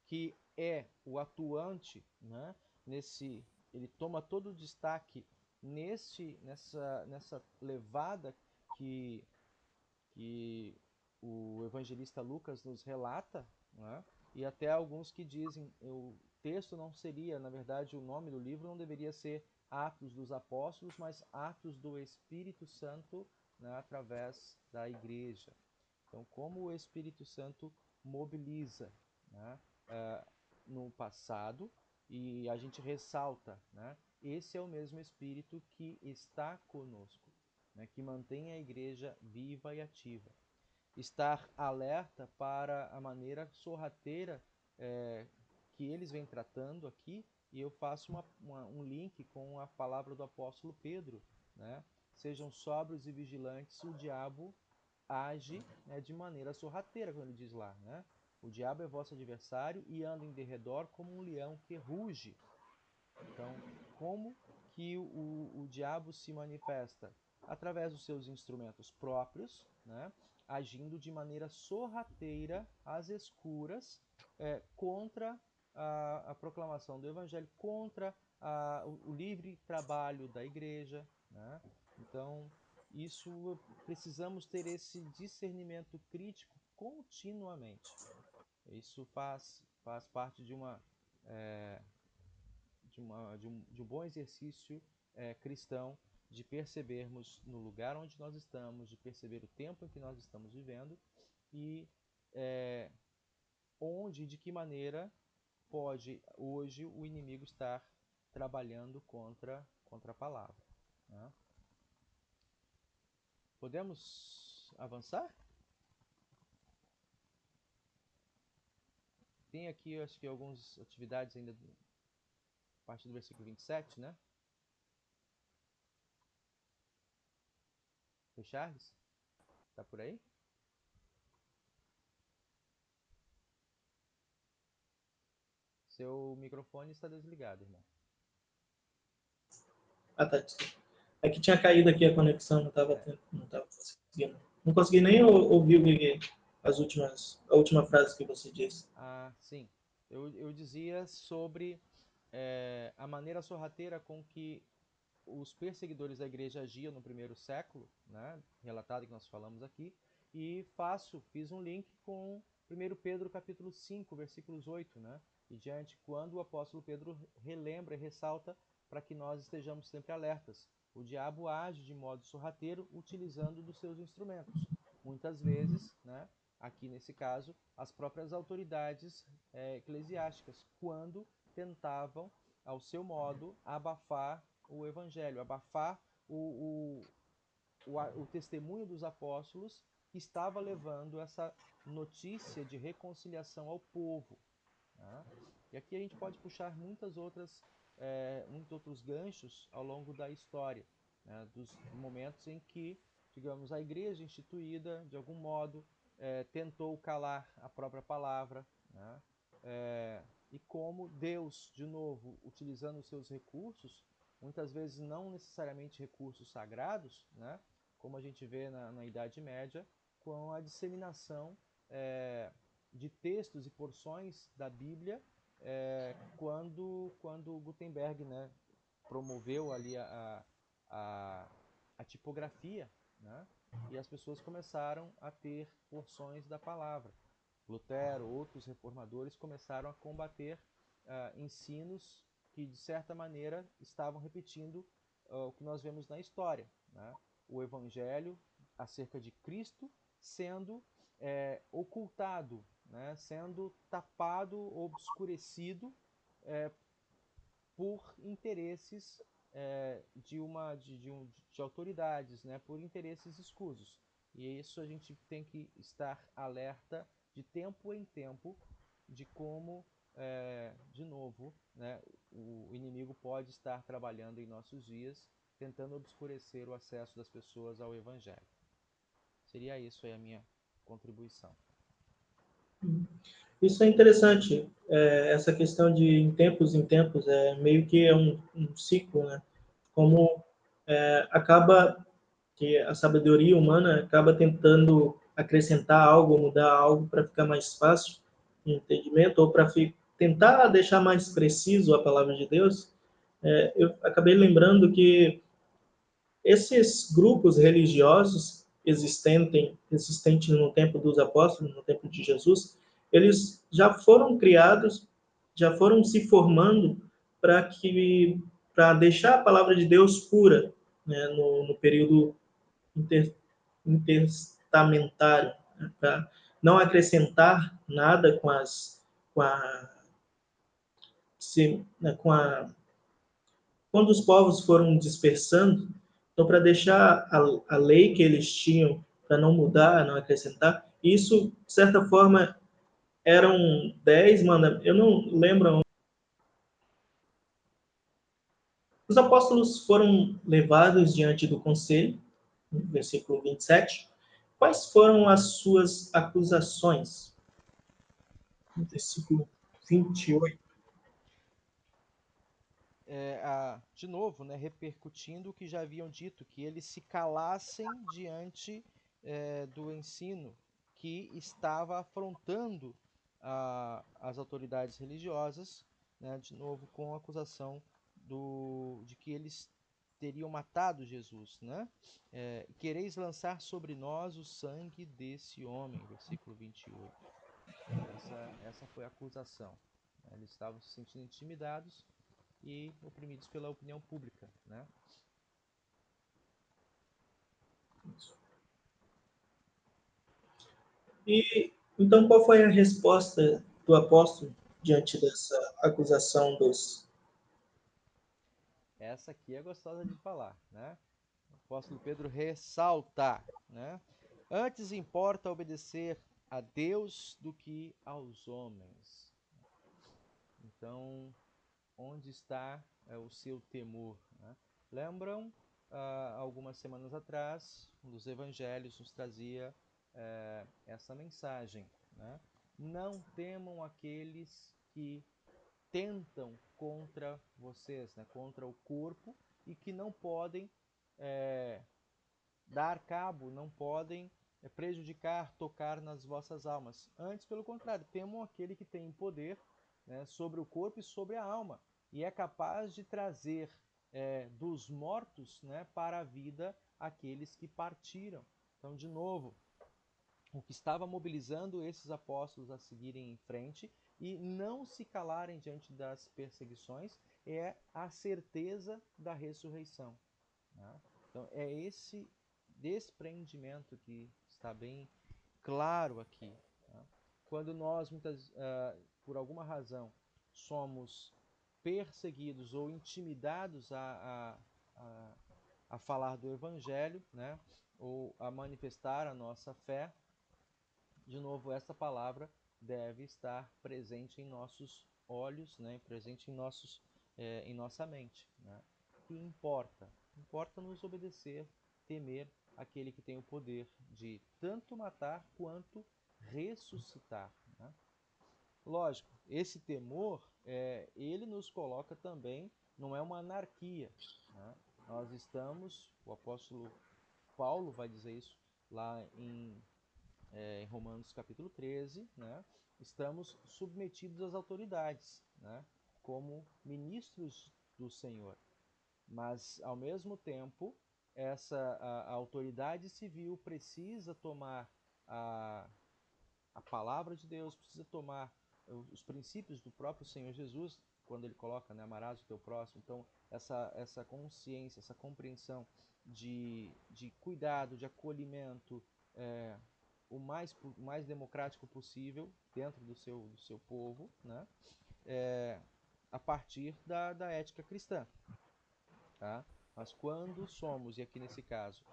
que é o atuante, né, ele toma todo o destaque nessa levada que, que o evangelista Lucas nos relata, né, e até alguns que dizem o texto não seria, na verdade, o nome do livro não deveria ser Atos dos Apóstolos, mas Atos do Espírito Santo, né, através da igreja. Então, como o Espírito Santo mobiliza, né, no passado, e a gente ressalta, né, esse é o mesmo Espírito que está conosco, né, que mantém a igreja viva e ativa. Estar alerta para a maneira sorrateira que eles vêm tratando aqui, e eu faço um link com a palavra do apóstolo Pedro, né? Sejam sóbrios e vigilantes, o diabo age, né, de maneira sorrateira, quando ele diz lá, né? O diabo é vosso adversário e anda em derredor como um leão que ruge. Então, como que o diabo se manifesta? Através dos seus instrumentos próprios, né? Agindo de maneira sorrateira, às escuras, contra a proclamação do evangelho, contra o livre trabalho da igreja, né? Então, precisamos ter esse discernimento crítico continuamente. Isso faz parte de um bom exercício cristão, de percebermos no lugar onde nós estamos, de perceber o tempo em que nós estamos vivendo e onde e de que maneira pode hoje o inimigo estar trabalhando contra a palavra, né? Podemos avançar? Tem aqui, acho que, algumas atividades ainda a partir do versículo 27, né? Foi Charles? Tá por aí? Seu microfone está desligado, irmão.
Ah, tá. É que tinha caído aqui a conexão, não estava conseguindo. Não consegui nem ouvir a última frase que você disse.
Ah, sim. Eu dizia sobre a maneira sorrateira com que os perseguidores da igreja agiam no primeiro século, né, relatado que nós falamos aqui, e fiz um link com 1 Pedro capítulo 5, versículos 8, né, e diante, quando o apóstolo Pedro relembra e ressalta para que nós estejamos sempre alertas. O diabo age de modo sorrateiro utilizando dos seus instrumentos. Muitas vezes, né, aqui nesse caso, as próprias autoridades eclesiásticas, quando tentavam, ao seu modo, abafar o evangelho, abafar o testemunho dos apóstolos que estava levando essa notícia de reconciliação ao povo, né? E aqui a gente pode puxar muitos outros ganchos ao longo da história, né? Dos momentos em que, digamos, a igreja instituída, de algum modo, tentou calar a própria palavra, né? E como Deus, de novo, utilizando os seus recursos, muitas vezes não necessariamente recursos sagrados, né? Como a gente vê na Idade Média, com a disseminação de textos e porções da Bíblia quando Gutenberg, né, promoveu ali a tipografia, né, e as pessoas começaram a ter porções da palavra. Lutero, outros reformadores começaram a combater ensinos que, de certa maneira, estavam repetindo o que nós vemos na história, né? O evangelho acerca de Cristo sendo ocultado, né? Sendo tapado, obscurecido por interesses de autoridades, né? Por interesses escusos. E isso a gente tem que estar alerta de tempo em tempo de como, de novo, né, o inimigo pode estar trabalhando em nossos dias tentando obscurecer o acesso das pessoas ao Evangelho. Seria isso aí a minha contribuição.
Isso é interessante, essa questão de em tempos, meio que é um ciclo, né? Como acaba que a sabedoria humana acaba tentando acrescentar algo, mudar algo para ficar mais fácil o entendimento, ou para tentar deixar mais preciso a palavra de Deus. Eu acabei lembrando que esses grupos religiosos existentes no tempo dos apóstolos, no tempo de Jesus, eles já foram criados, já foram se formando para deixar a palavra de Deus pura, né, no período intertestamentário, né, para não acrescentar nada com a, com a quando os povos foram dispersando, então para deixar a lei que eles tinham, para não mudar, não acrescentar, isso, de certa forma, eram 10 mandamentos. Eu não lembro. Os apóstolos foram levados diante do conselho, no versículo 27. Quais foram as suas acusações? No versículo 28.
De novo, né, repercutindo o que já haviam dito, que eles se calassem diante do ensino que estava afrontando as autoridades religiosas, né, de novo com a acusação de que eles teriam matado Jesus, né? Quereis lançar sobre nós o sangue desse homem, versículo 28. Essa foi a acusação. Eles estavam se sentindo intimidados e oprimidos pela opinião pública, né?
E então qual foi a resposta do apóstolo diante dessa acusação dos...
Essa aqui é gostosa de falar, né? O apóstolo Pedro ressalta, né? Antes importa obedecer a Deus do que aos homens. Então, onde está o seu temor, né? Lembram, algumas semanas atrás, um dos evangelhos nos trazia essa mensagem, né? Não temam aqueles que tentam contra vocês, né? Contra o corpo, e que não podem dar cabo, não podem prejudicar, tocar nas vossas almas. Antes, pelo contrário, temam aquele que tem poder, né, sobre o corpo e sobre a alma, e é capaz de trazer dos mortos, né, para a vida aqueles que partiram. Então, de novo, o que estava mobilizando esses apóstolos a seguirem em frente e não se calarem diante das perseguições é a certeza da ressurreição, né? Então, é esse desprendimento que está bem claro aqui, né? Quando nós, por alguma razão, somos perseguidos ou intimidados a falar do Evangelho, né? Ou a manifestar a nossa fé, de novo, essa palavra deve estar presente em nossos olhos, né? Presente em nossa mente, né? Que importa? Importa nos obedecer, temer aquele que tem o poder de tanto matar quanto ressuscitar, né? Lógico, esse temor, ele nos coloca também, não é uma anarquia, né? Nós estamos, o apóstolo Paulo vai dizer isso lá em Romanos capítulo 13, né? Estamos submetidos às autoridades, né? Como ministros do Senhor. Mas, ao mesmo tempo, a autoridade civil precisa tomar a palavra de Deus, precisa tomar os princípios do próprio Senhor Jesus, quando ele coloca, né, amarás o teu próximo. Então, essa consciência, essa compreensão de cuidado, de acolhimento, o mais democrático possível dentro do seu povo, né? A partir da ética cristã. Tá? Mas quando somos, e aqui nesse caso,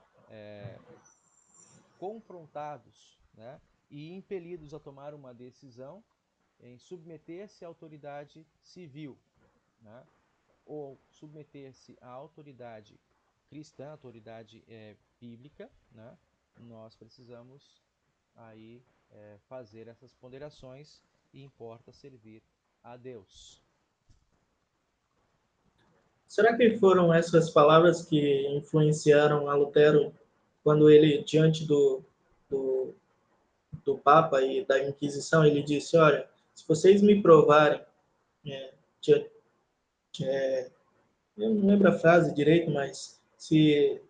confrontados, né, e impelidos a tomar uma decisão em submeter-se à autoridade civil, né, ou submeter-se à autoridade cristã, autoridade bíblica, né, nós precisamos aí fazer essas ponderações e importa servir a Deus.
Será que foram essas palavras que influenciaram a Lutero quando ele, diante do, do Papa e da Inquisição, ele disse, olha, se vocês me provarem, é, eu não lembro a frase direito, mas se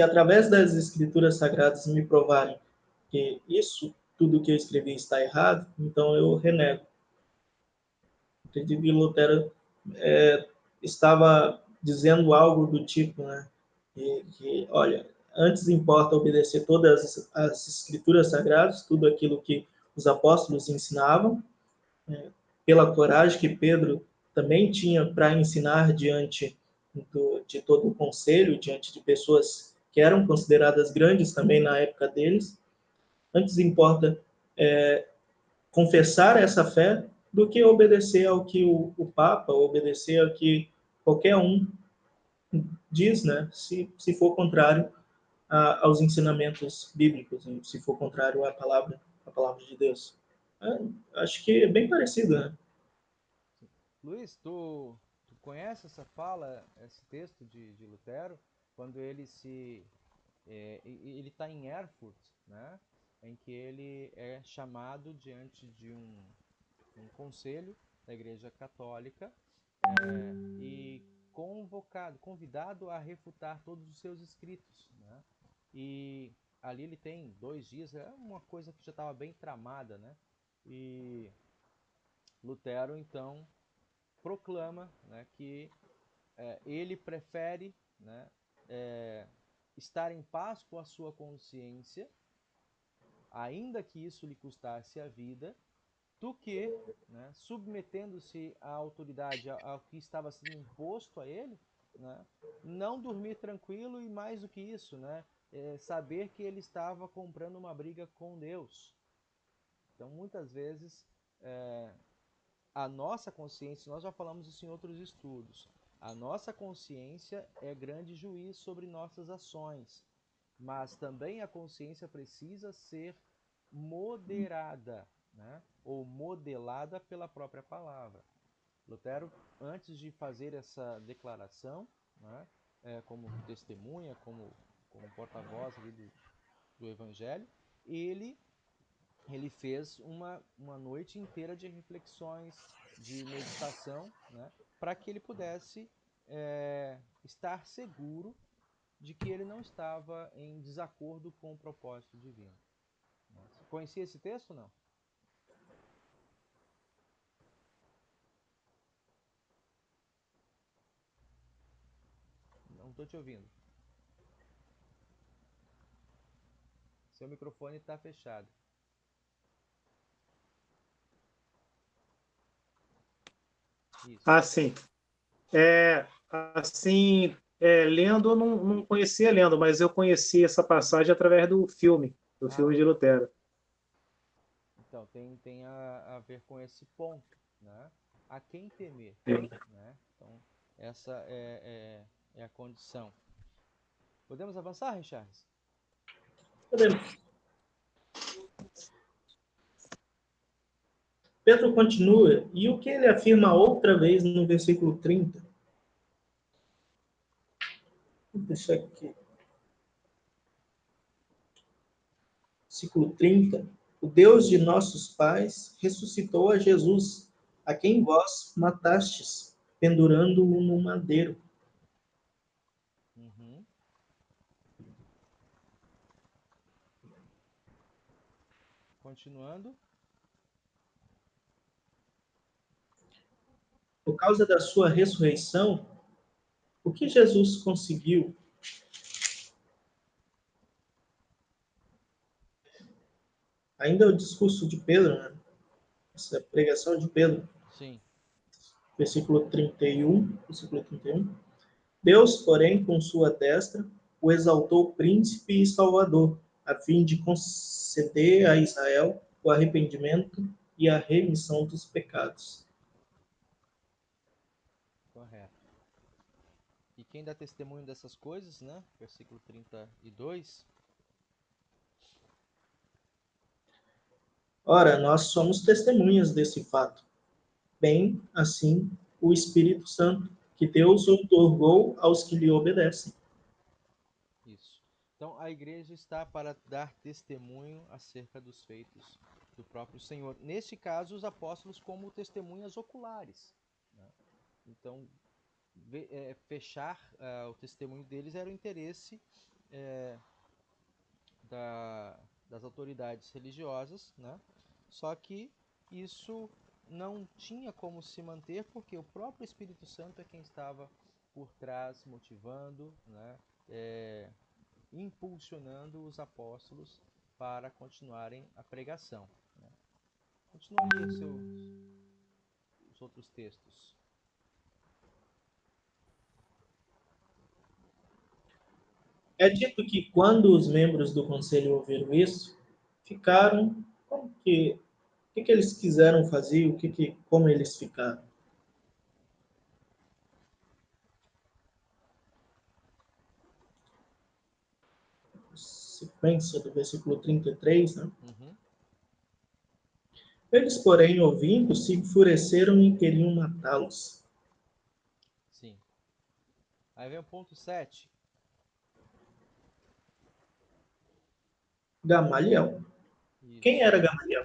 através das escrituras sagradas me provarem que isso, tudo que eu escrevi está errado, então eu renego. Acredito que Lutero estava dizendo algo do tipo, né? Que, olha, antes importa obedecer todas as escrituras sagradas, tudo aquilo que os apóstolos ensinavam, pela coragem que Pedro também tinha para ensinar diante de todo o conselho, diante de pessoas que eram consideradas grandes também na época deles. Antes importa confessar essa fé do que obedecer ao que o Papa, obedecer ao que qualquer um diz, né? Se for contrário aos ensinamentos bíblicos, se for contrário à palavra de Deus. Acho que é bem parecido, né?
Luiz, tu conhece essa fala, esse texto de Lutero, quando ele está em Erfurt, né? Em que ele é chamado diante de um conselho da Igreja Católica e convidado a refutar todos os seus escritos, né? E ali ele tem 2 dias, é uma coisa que já estava bem tramada, né? E Lutero então proclama, né, que ele prefere, né, estar em paz com a sua consciência, ainda que isso lhe custasse a vida, do que, né, submetendo-se à autoridade, ao que estava sendo imposto a ele, né, não dormir tranquilo e mais do que isso, né, saber que ele estava comprando uma briga com Deus. Então, muitas vezes, a nossa consciência, nós já falamos isso em outros estudos, a nossa consciência é grande juiz sobre nossas ações, mas também a consciência precisa ser moderada, né? Ou modelada pela própria palavra. Lutero, antes de fazer essa declaração, né, como testemunha, como porta-voz ali do Evangelho, ele fez uma noite inteira de reflexões, de meditação, né, para que ele pudesse estar seguro de que ele não estava em desacordo com o propósito divino. Você conhecia esse texto ou não? Não estou te ouvindo. Seu microfone está fechado. Isso.
Ah, sim. Assim, lendo, eu não conhecia lendo, mas eu conheci essa passagem através do filme de Lutero.
Então, tem a ver com esse ponto, né? A quem temer, né? Então, essa é a condição. Podemos avançar, Richard?
Podemos. Pedro continua, e o que ele afirma outra vez no versículo 30? Vou deixar aqui. Versículo 30. O Deus de nossos pais ressuscitou a Jesus, a quem vós matastes, pendurando-o no madeiro.
Uhum. Continuando.
Por causa da sua ressurreição, o que Jesus conseguiu? Ainda é o discurso de Pedro, né? Essa pregação de Pedro,
Sim.
versículo 31. Deus, porém, com sua destra, o exaltou príncipe e salvador, a fim de conceder a Israel o arrependimento e a remissão dos pecados.
Correto. E Quem dá testemunho dessas coisas, né? Versículo 32.
Ora, nós somos testemunhas desse fato. Bem assim, o Espírito Santo, que Deus outorgou aos que lhe obedecem.
Isso. Então, a igreja está para dar testemunho acerca dos feitos do próprio Senhor. Neste caso, os apóstolos como testemunhas oculares, né? Então, fechar o testemunho deles era o interesse das autoridades religiosas, né? Só que isso não tinha como se manter porque o próprio Espírito Santo é quem estava por trás, motivando, né? Impulsionando os apóstolos para continuarem a pregação, né? Continua aí os outros textos.
É dito que quando os membros do conselho ouviram isso, ficaram como que o que eles quiseram fazer, como eles ficaram. Sequência do versículo 33, né?
Uhum.
Eles, porém, ouvindo, se enfureceram e queriam matá-los.
Sim. Aí vem o ponto 7.
Gamaliel. Quem
Isso.
era Gamaliel?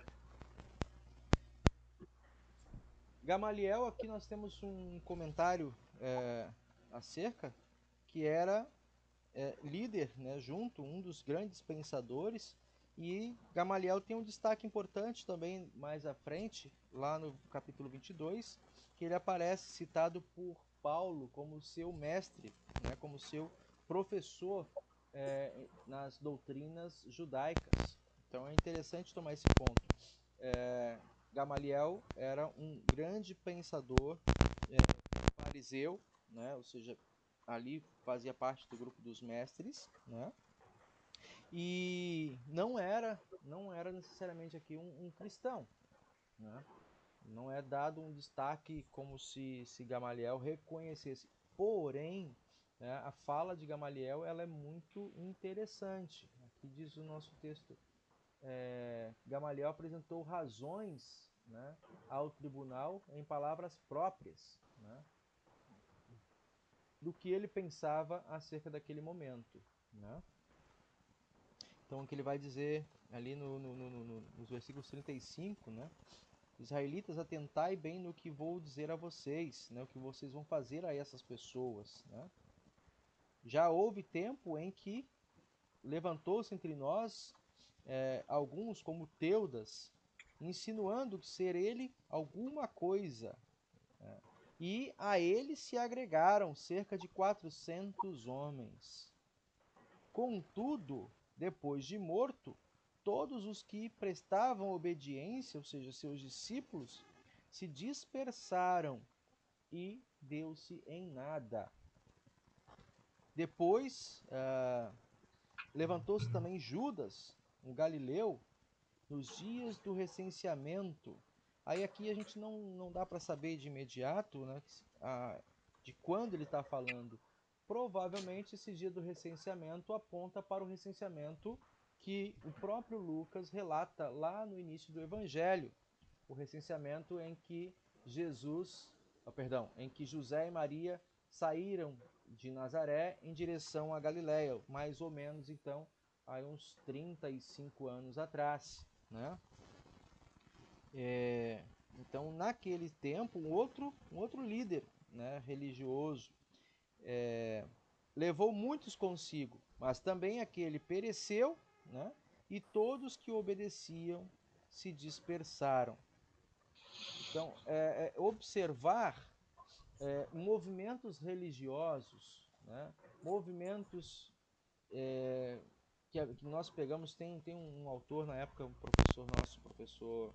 Gamaliel, aqui nós temos um comentário acerca que era líder, né, junto, um dos grandes pensadores, e Gamaliel tem um destaque importante também mais à frente, lá no capítulo 22, que ele aparece citado por Paulo como seu mestre, né, como seu professor nas doutrinas judaicas. Então é interessante tomar esse ponto. Gamaliel era um grande pensador fariseu, né? Ou seja, ali fazia parte do grupo dos mestres, né? E não era necessariamente aqui um cristão, né? Não é dado um destaque como se Gamaliel reconhecesse. Porém, né, a fala de Gamaliel ela é muito interessante. Aqui diz o nosso texto. Gamaliel apresentou razões, né, ao tribunal em palavras próprias, né, do que ele pensava acerca daquele momento, né? Então, o que ele vai dizer ali nos versículos 35, né? Israelitas, atentai bem no que vou dizer a vocês, né? O que vocês vão fazer a essas pessoas, né? Já houve tempo em que levantou-se entre nós alguns, como Teudas, insinuando que ser ele alguma coisa. Né? E a ele se agregaram cerca de 400 homens. Contudo, depois de morto, todos os que prestavam obediência, ou seja, seus discípulos, se dispersaram e deu-se em nada. Depois, levantou-se também Judas, um galileu, nos dias do recenseamento. Aí aqui a gente não dá para saber de imediato, né, de quando ele está falando. Provavelmente esse dia do recenseamento aponta para o recenseamento que o próprio Lucas relata lá no início do Evangelho. O recenseamento em que em que José e Maria saíram de Nazaré em direção a Galiléia, mais ou menos então há uns 35 anos atrás, né? Então, naquele tempo, um outro líder, né, religioso levou muitos consigo, mas também aquele pereceu, né, e todos que obedeciam se dispersaram. Então, observar movimentos religiosos, né, movimentos que nós pegamos, tem um autor na época, um professor nosso, professor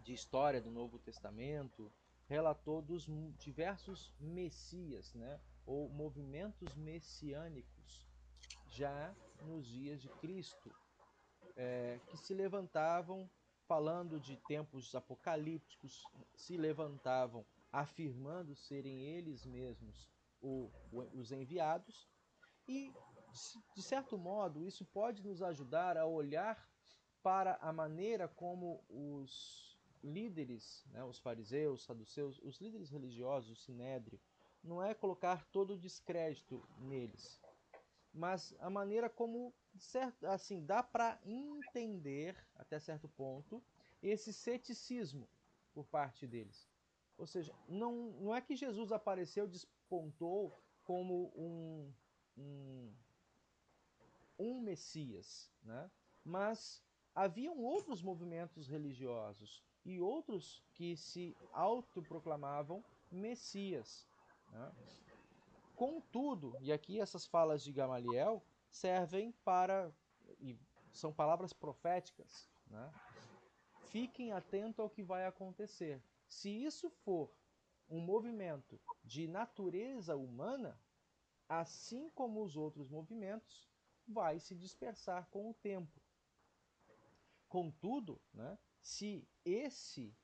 de história do Novo Testamento, relatou dos diversos messias, né, ou movimentos messiânicos já nos dias de Cristo, que se levantavam falando de tempos apocalípticos, se levantavam afirmando serem eles mesmos os enviados, e, de certo modo, isso pode nos ajudar a olhar para a maneira como os líderes, né, os fariseus, saduceus, os líderes religiosos, o sinédrio, não é colocar todo o descrédito neles, mas a maneira como, assim, dá para entender, até certo ponto, esse ceticismo por parte deles. Ou seja, não é que Jesus apareceu, despontou como um Messias, né? Mas haviam outros movimentos religiosos e outros que se autoproclamavam Messias, né? Contudo, e aqui essas falas de Gamaliel servem para, e são palavras proféticas, né? Fiquem atentos ao que vai acontecer. Se isso for um movimento de natureza humana, assim como os outros movimentos, vai se dispersar com o tempo. Contudo, né, se esse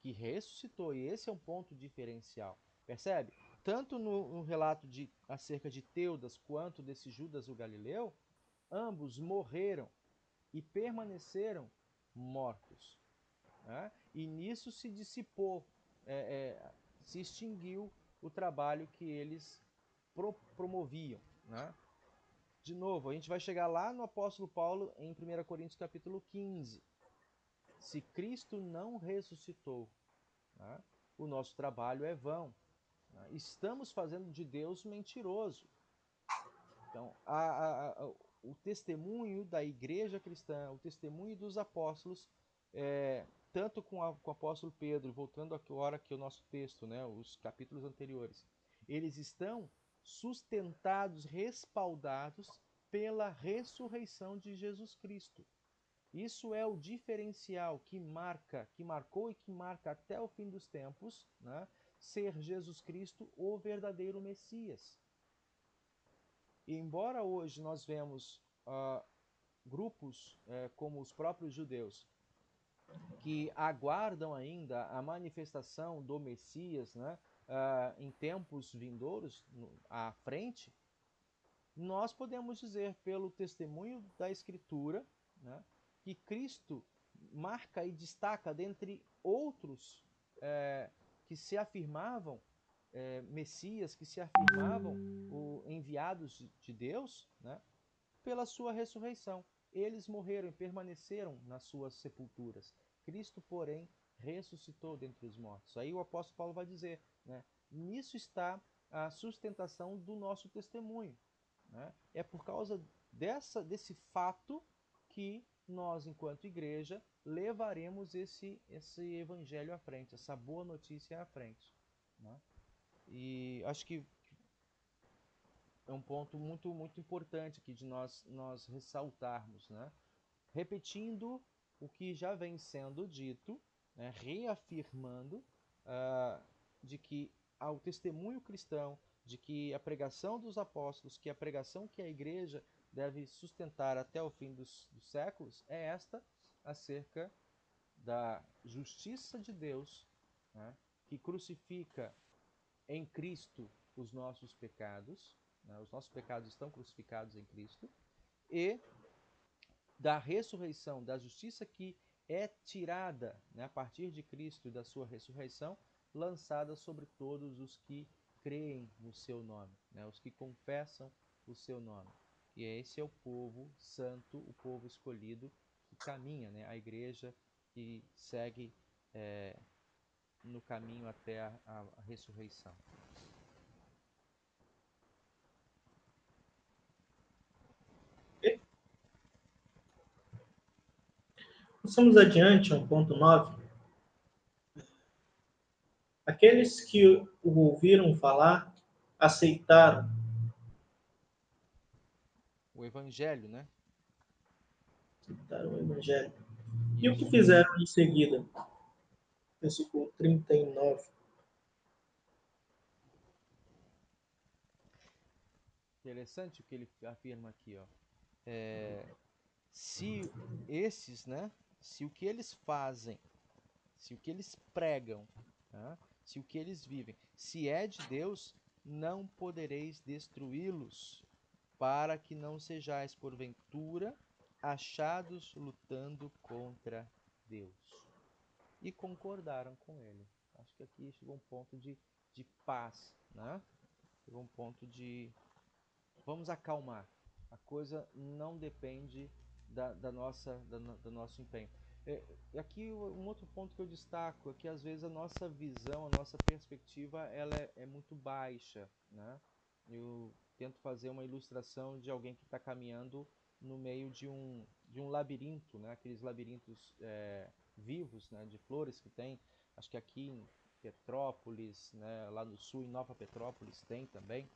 que ressuscitou, e esse é um ponto diferencial, percebe? Tanto no relato acerca de Teudas quanto desse Judas o Galileu, ambos morreram e permaneceram mortos, né? E nisso se dissipou, se extinguiu o trabalho que eles promoviam, né? De novo, a gente vai chegar lá no apóstolo Paulo em 1 Coríntios capítulo 15. Se Cristo não ressuscitou, né, o nosso trabalho é vão. Né? Estamos fazendo de Deus mentiroso. Então, o testemunho da igreja cristã, o testemunho dos apóstolos, tanto com o apóstolo Pedro, voltando agora aqui ao nosso texto, né, os capítulos anteriores, eles estão sustentados, respaldados pela ressurreição de Jesus Cristo. Isso é o diferencial que marcou e que marca até o fim dos tempos, né, ser Jesus Cristo o verdadeiro Messias. E embora hoje nós vemos grupos como os próprios judeus que aguardam ainda a manifestação do Messias, né, em tempos vindouros à frente, nós podemos dizer pelo testemunho da Escritura, né, que Cristo marca e destaca dentre outros que se afirmavam Messias, que se afirmavam enviados de Deus, né, pela sua ressurreição. Eles morreram e permaneceram nas suas sepulturas. Cristo, porém, ressuscitou dentre os mortos. Aí o apóstolo Paulo vai dizer, né, nisso está a sustentação do nosso testemunho. Né? É por causa desse fato que nós, enquanto igreja, levaremos esse evangelho à frente, essa boa notícia à frente. Né? E acho que é um ponto muito, muito importante aqui de nós ressaltarmos, né? Repetindo o que já vem sendo dito, né? Reafirmando de que ao testemunho cristão, de que a pregação dos apóstolos, que a pregação que a igreja deve sustentar até o fim dos séculos, é esta acerca da justiça de Deus, né? Que crucifica em Cristo os nossos pecados, né? Os nossos pecados estão crucificados em Cristo, e da ressurreição, da justiça que é tirada, né, a partir de Cristo e da sua ressurreição, lançada sobre todos os que creem no seu nome, né, os que confessam o seu nome. E esse é o povo santo, o povo escolhido, que caminha, né, a igreja que segue no caminho até a ressurreição.
Passamos adiante ao ponto 9. Aqueles que o ouviram falar aceitaram
O evangelho, né?
aceitaram o evangelho. E o que
Isso.
fizeram em seguida? Versículo 39.
Interessante o que ele afirma aqui, ó. Se esses, né, se o que eles fazem, se o que eles pregam, tá? Se o que eles vivem, se é de Deus, não podereis destruí-los, para que não sejais, porventura, achados lutando contra Deus. E concordaram com ele. Acho que aqui chegou um ponto de paz, né? Chegou um ponto de vamos acalmar. A coisa não depende do nosso empenho. E aqui um outro ponto que eu destaco é que às vezes a nossa visão, a nossa perspectiva, ela é muito baixa, né? Eu tento fazer uma ilustração de alguém que está caminhando no meio de um labirinto, né? Aqueles labirintos vivos, né? De flores que tem. Acho que aqui em Petrópolis, né? Lá no sul, em Nova Petrópolis, tem também.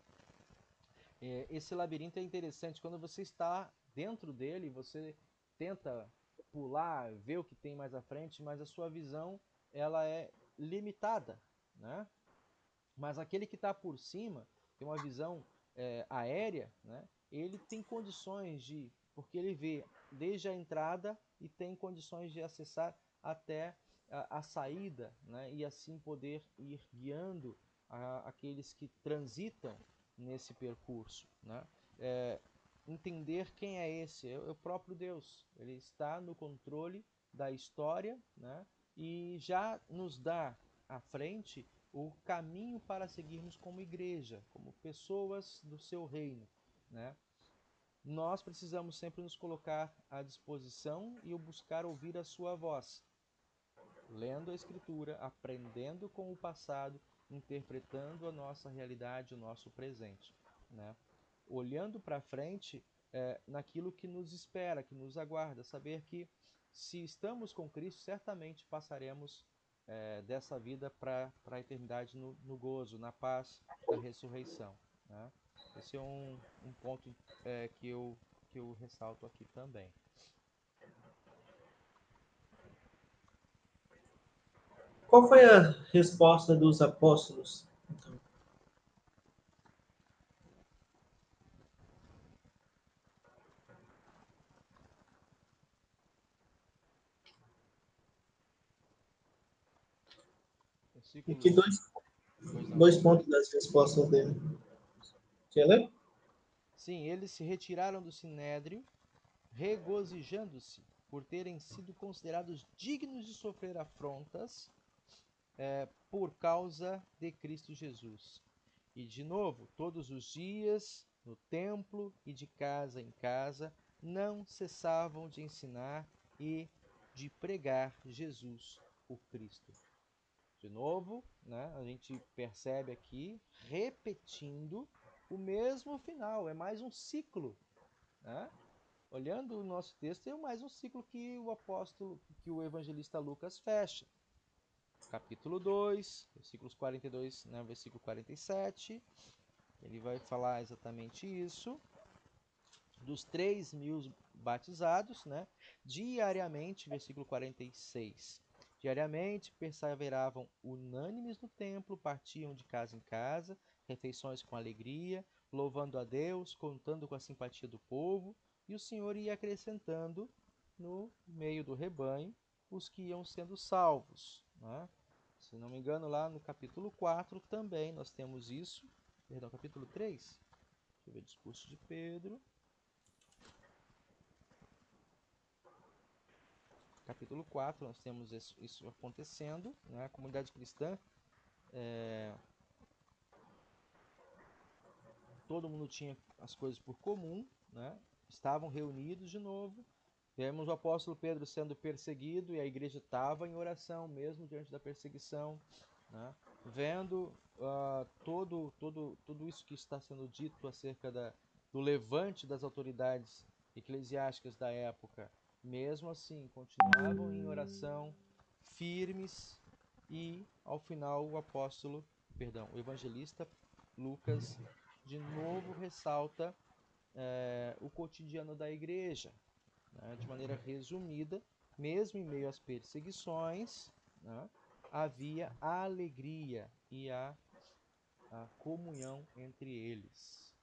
Esse labirinto é interessante. Quando você está dentro dele, você tenta pular, ver o que tem mais à frente, mas a sua visão ela é limitada, né? Mas aquele que está por cima tem uma visão aérea, né? Ele tem condições porque ele vê desde a entrada e tem condições de acessar até a saída, né? E assim poder ir guiando aqueles que transitam nesse percurso, né? Entender quem é esse, é o próprio Deus. Ele está no controle da história, né? E já nos dá à frente o caminho para seguirmos como igreja, como pessoas do seu reino, né? Nós precisamos sempre nos colocar à disposição e buscar ouvir a sua voz, lendo a Escritura, aprendendo com o passado, interpretando a nossa realidade, o nosso presente, né? Olhando para frente naquilo que nos espera, que nos aguarda, saber que se estamos com Cristo, certamente passaremos dessa vida para a eternidade no gozo, na paz da ressurreição, né? Esse é um ponto que eu ressalto aqui também.
Qual foi a resposta dos apóstolos? Então, e que
Versículos... Pois não.
dois pontos das respostas dele. Quer ler?
Sim, eles se retiraram do sinédrio, regozijando-se por terem sido considerados dignos de sofrer afrontas por causa de Cristo Jesus. E de novo, todos os dias, no templo e de casa em casa, não cessavam de ensinar e de pregar Jesus, o Cristo. De novo, né, a gente percebe aqui, repetindo o mesmo final, é mais um ciclo, né? Olhando o nosso texto, é mais um ciclo que o evangelista Lucas fecha. Capítulo 2, versículos 42, né, versículo 47, ele vai falar exatamente isso. Dos 3.000 batizados, né, diariamente, versículo 46. Diariamente perseveravam unânimes no templo, partiam de casa em casa, refeições com alegria, louvando a Deus, contando com a simpatia do povo, e o Senhor ia acrescentando no meio do rebanho os que iam sendo salvos, né? Se não me engano, lá no capítulo 4 também nós temos isso. Perdão, capítulo 3. Deixa eu ver o discurso de Pedro. Capítulo 4, nós temos isso acontecendo, né? A comunidade cristã, todo mundo tinha as coisas por comum, né? Estavam reunidos de novo. Vemos o apóstolo Pedro sendo perseguido e a igreja estava em oração mesmo diante da perseguição, né? Vendo tudo isso que está sendo dito acerca do levante das autoridades eclesiásticas da época. Mesmo assim, continuavam em oração, firmes, e ao final o evangelista Lucas de novo ressalta o cotidiano da igreja, né? De maneira resumida, mesmo em meio às perseguições, né, havia a alegria e a comunhão entre eles.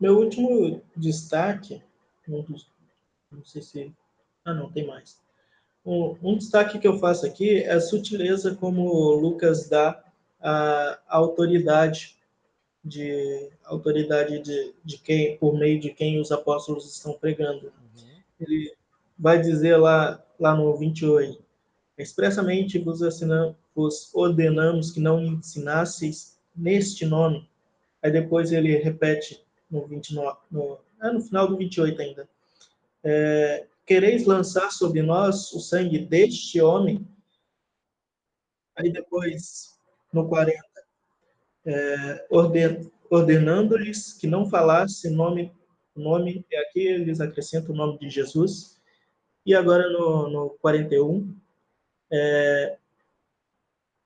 Meu último destaque, um Não sei se... Ah, não, tem mais. Um destaque que eu faço aqui é a sutileza como Lucas dá a autoridade de quem, por meio de quem os apóstolos estão pregando.
Uhum.
Ele vai dizer lá no 28, expressamente vos ordenamos que não ensinasseis neste nome. Aí depois ele repete no 29, no final do 28 ainda. Quereis lançar sobre nós o sangue deste homem? Aí depois, no 40, ordenando-lhes que não falasse nome, e aqui eles acrescentam o nome de Jesus. E agora no 41,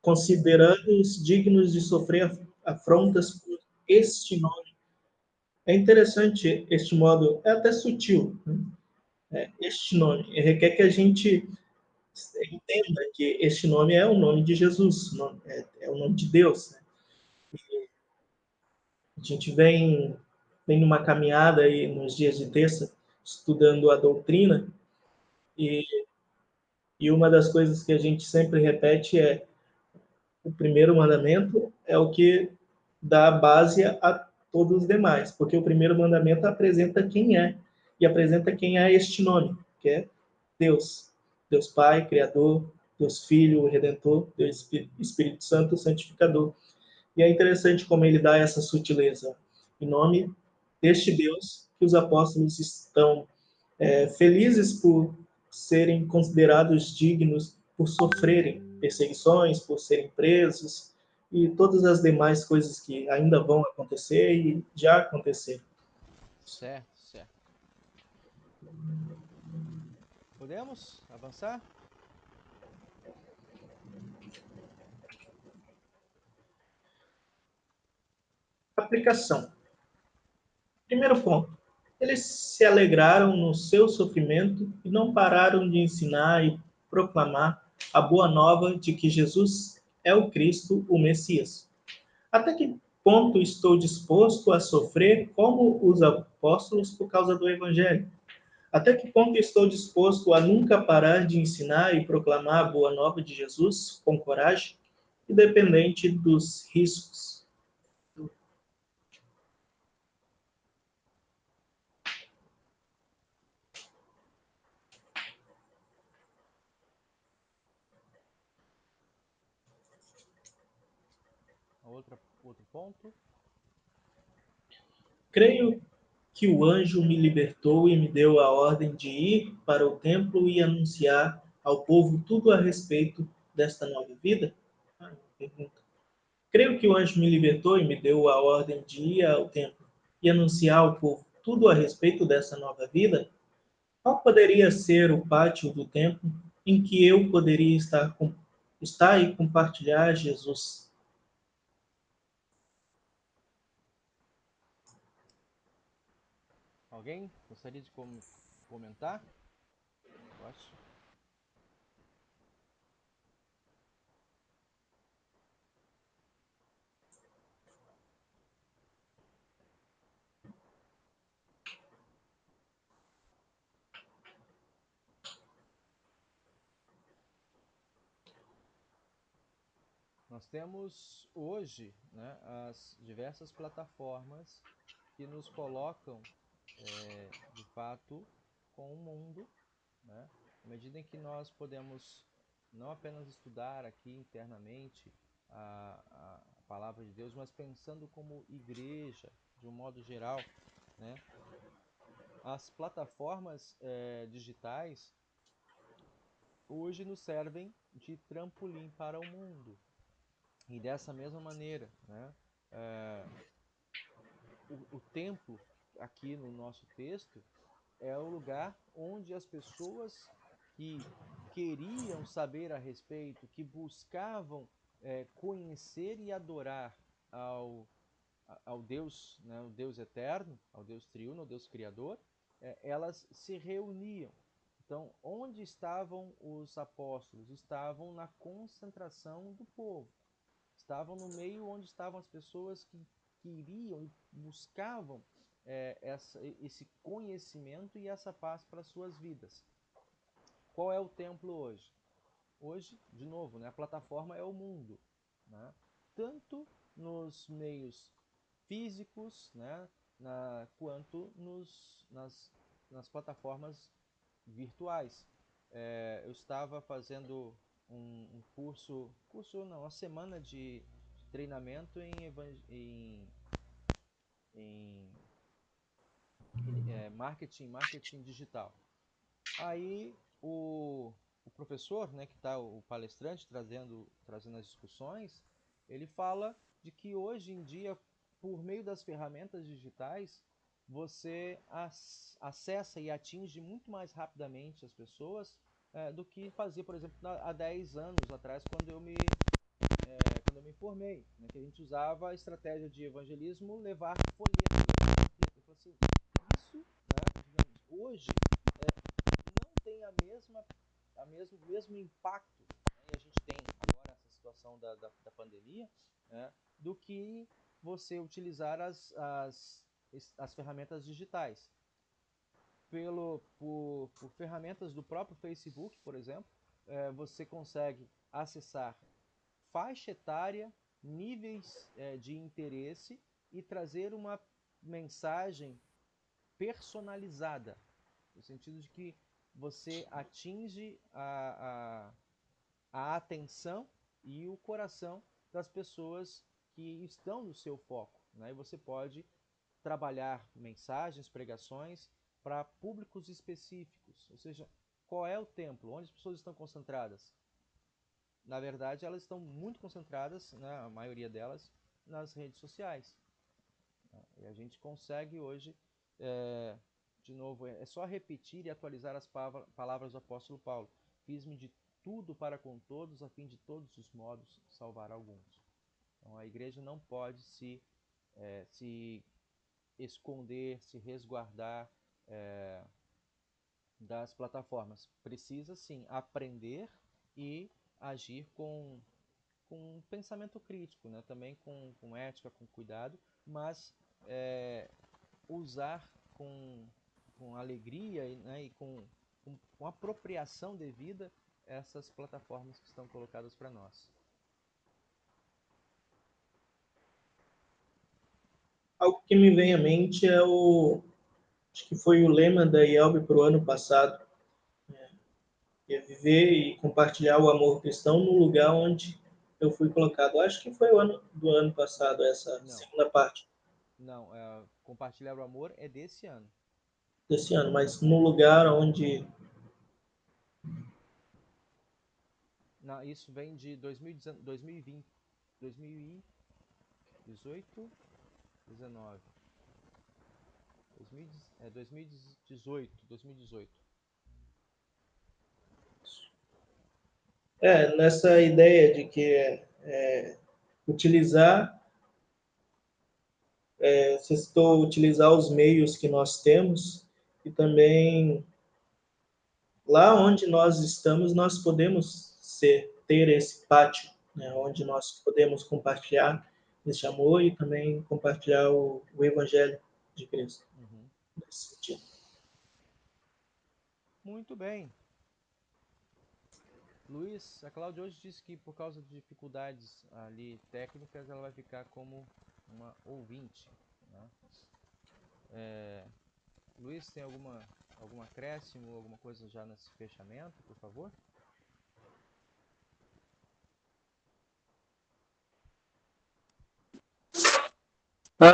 considerando-os dignos de sofrer afrontas por este nome. É interessante este modo, é até sutil, né? Este nome requer que a gente entenda que este nome é o nome de Jesus, é o nome de Deus, né? A gente vem numa caminhada aí nos dias de terça, estudando a doutrina, e, e uma das coisas que a gente sempre repete é o primeiro mandamento é o que dá base a todos os demais, porque o primeiro mandamento apresenta quem é, e apresenta quem é este nome, que é Deus. Deus Pai, Criador, Deus Filho, Redentor, Deus Espírito Santo, Santificador. E é interessante como ele dá essa sutileza. Em nome deste Deus, que os apóstolos estão felizes por serem considerados dignos, por sofrerem perseguições, por serem presos e todas as demais coisas que ainda vão acontecer e já aconteceram.
Certo, certo. Podemos avançar?
Aplicação. Primeiro ponto. Eles se alegraram no seu sofrimento e não pararam de ensinar e proclamar a boa nova de que Jesus é o Cristo, o Messias. Até que ponto estou disposto a sofrer como os apóstolos por causa do Evangelho? Até que ponto estou disposto a nunca parar de ensinar e proclamar a boa nova de Jesus com coragem, independente dos riscos?
Outro ponto.
Creio que o anjo me libertou e me deu a ordem de ir para o templo e anunciar ao povo tudo a respeito desta nova vida? Pergunta. Creio que o anjo me libertou e me deu a ordem de ir ao templo e anunciar ao povo tudo a respeito dessa nova vida. Qual poderia ser o pátio do templo em que eu poderia estar e compartilhar Jesus?
Alguém gostaria de comentar? Eu acho. Nós temos hoje, né, as diversas plataformas que nos colocam, de fato, com o mundo, né, à medida em que nós podemos não apenas estudar aqui internamente a palavra de Deus, mas pensando como igreja, de um modo geral, né, as plataformas digitais hoje nos servem de trampolim para o mundo. E dessa mesma maneira, né, o templo, aqui no nosso texto, é o lugar onde as pessoas que queriam saber a respeito, que buscavam conhecer e adorar ao, ao Deus, né, o Deus eterno, ao Deus triuno, ao Deus criador, elas se reuniam. Então, onde estavam os apóstolos? Estavam na concentração do povo. Estavam no meio onde estavam as pessoas que queriam e buscavam esse conhecimento e essa paz para as suas vidas. Qual é o templo hoje? Hoje, de novo, né, a plataforma é o mundo, né? Tanto nos meios físicos, né, quanto nas plataformas virtuais. Eu estava fazendo um curso não, uma semana de treinamento em marketing digital. Aí o professor, né, que está o palestrante trazendo as discussões, ele fala de que hoje em dia, por meio das ferramentas digitais, você acessa e atinge muito mais rapidamente as pessoas do que fazia, por exemplo, há 10 anos atrás, quando eu me formei, né, que a gente usava a estratégia de evangelismo, levar folheto. Eu falei assim, isso, né, digamos, hoje não tem o mesmo impacto, né, e a gente tem agora essa situação da pandemia, né, do que você utilizar as ferramentas digitais. Por ferramentas do próprio Facebook, por exemplo, você consegue acessar faixa etária, níveis de interesse e trazer uma mensagem personalizada, no sentido de que você atinge a atenção e o coração das pessoas que estão no seu foco, né? E você pode trabalhar mensagens, pregações para públicos específicos, ou seja, qual é o templo, onde as pessoas estão concentradas? Na verdade, elas estão muito concentradas, né, a maioria delas, nas redes sociais. E a gente consegue hoje, de novo, é só repetir e atualizar as palavras do apóstolo Paulo. Fiz-me de tudo para com todos, a fim de todos os modos salvar alguns. Então a igreja não pode se esconder, se resguardar das plataformas. Precisa sim aprender e agir com pensamento crítico, né? Também com ética, com cuidado, mas usar com alegria, né? E com apropriação devida essas plataformas que estão colocadas para nós.
Algo que me vem à mente acho que foi o lema da IELB para o ano passado, é viver e compartilhar o amor cristão no lugar onde eu fui colocado. Acho que foi o ano do ano passado, essa segunda parte.
Não, compartilhar o amor é desse ano.
Desse ano, mas no lugar onde...
Não, isso vem de 2020, 2018, 19. 2018.
Nessa ideia de que utilizar, se estou utilizar os meios que nós temos e também lá onde nós estamos, nós podemos ter esse pátio, né, onde nós podemos compartilhar esse amor e também compartilhar o Evangelho de Cristo.
Uhum.
Nesse sentido.
Muito bem. Luiz, a Cláudia hoje disse que por causa de dificuldades ali técnicas, ela vai ficar como uma ouvinte, né? Luiz, tem algum acréscimo, alguma coisa já nesse fechamento, por favor?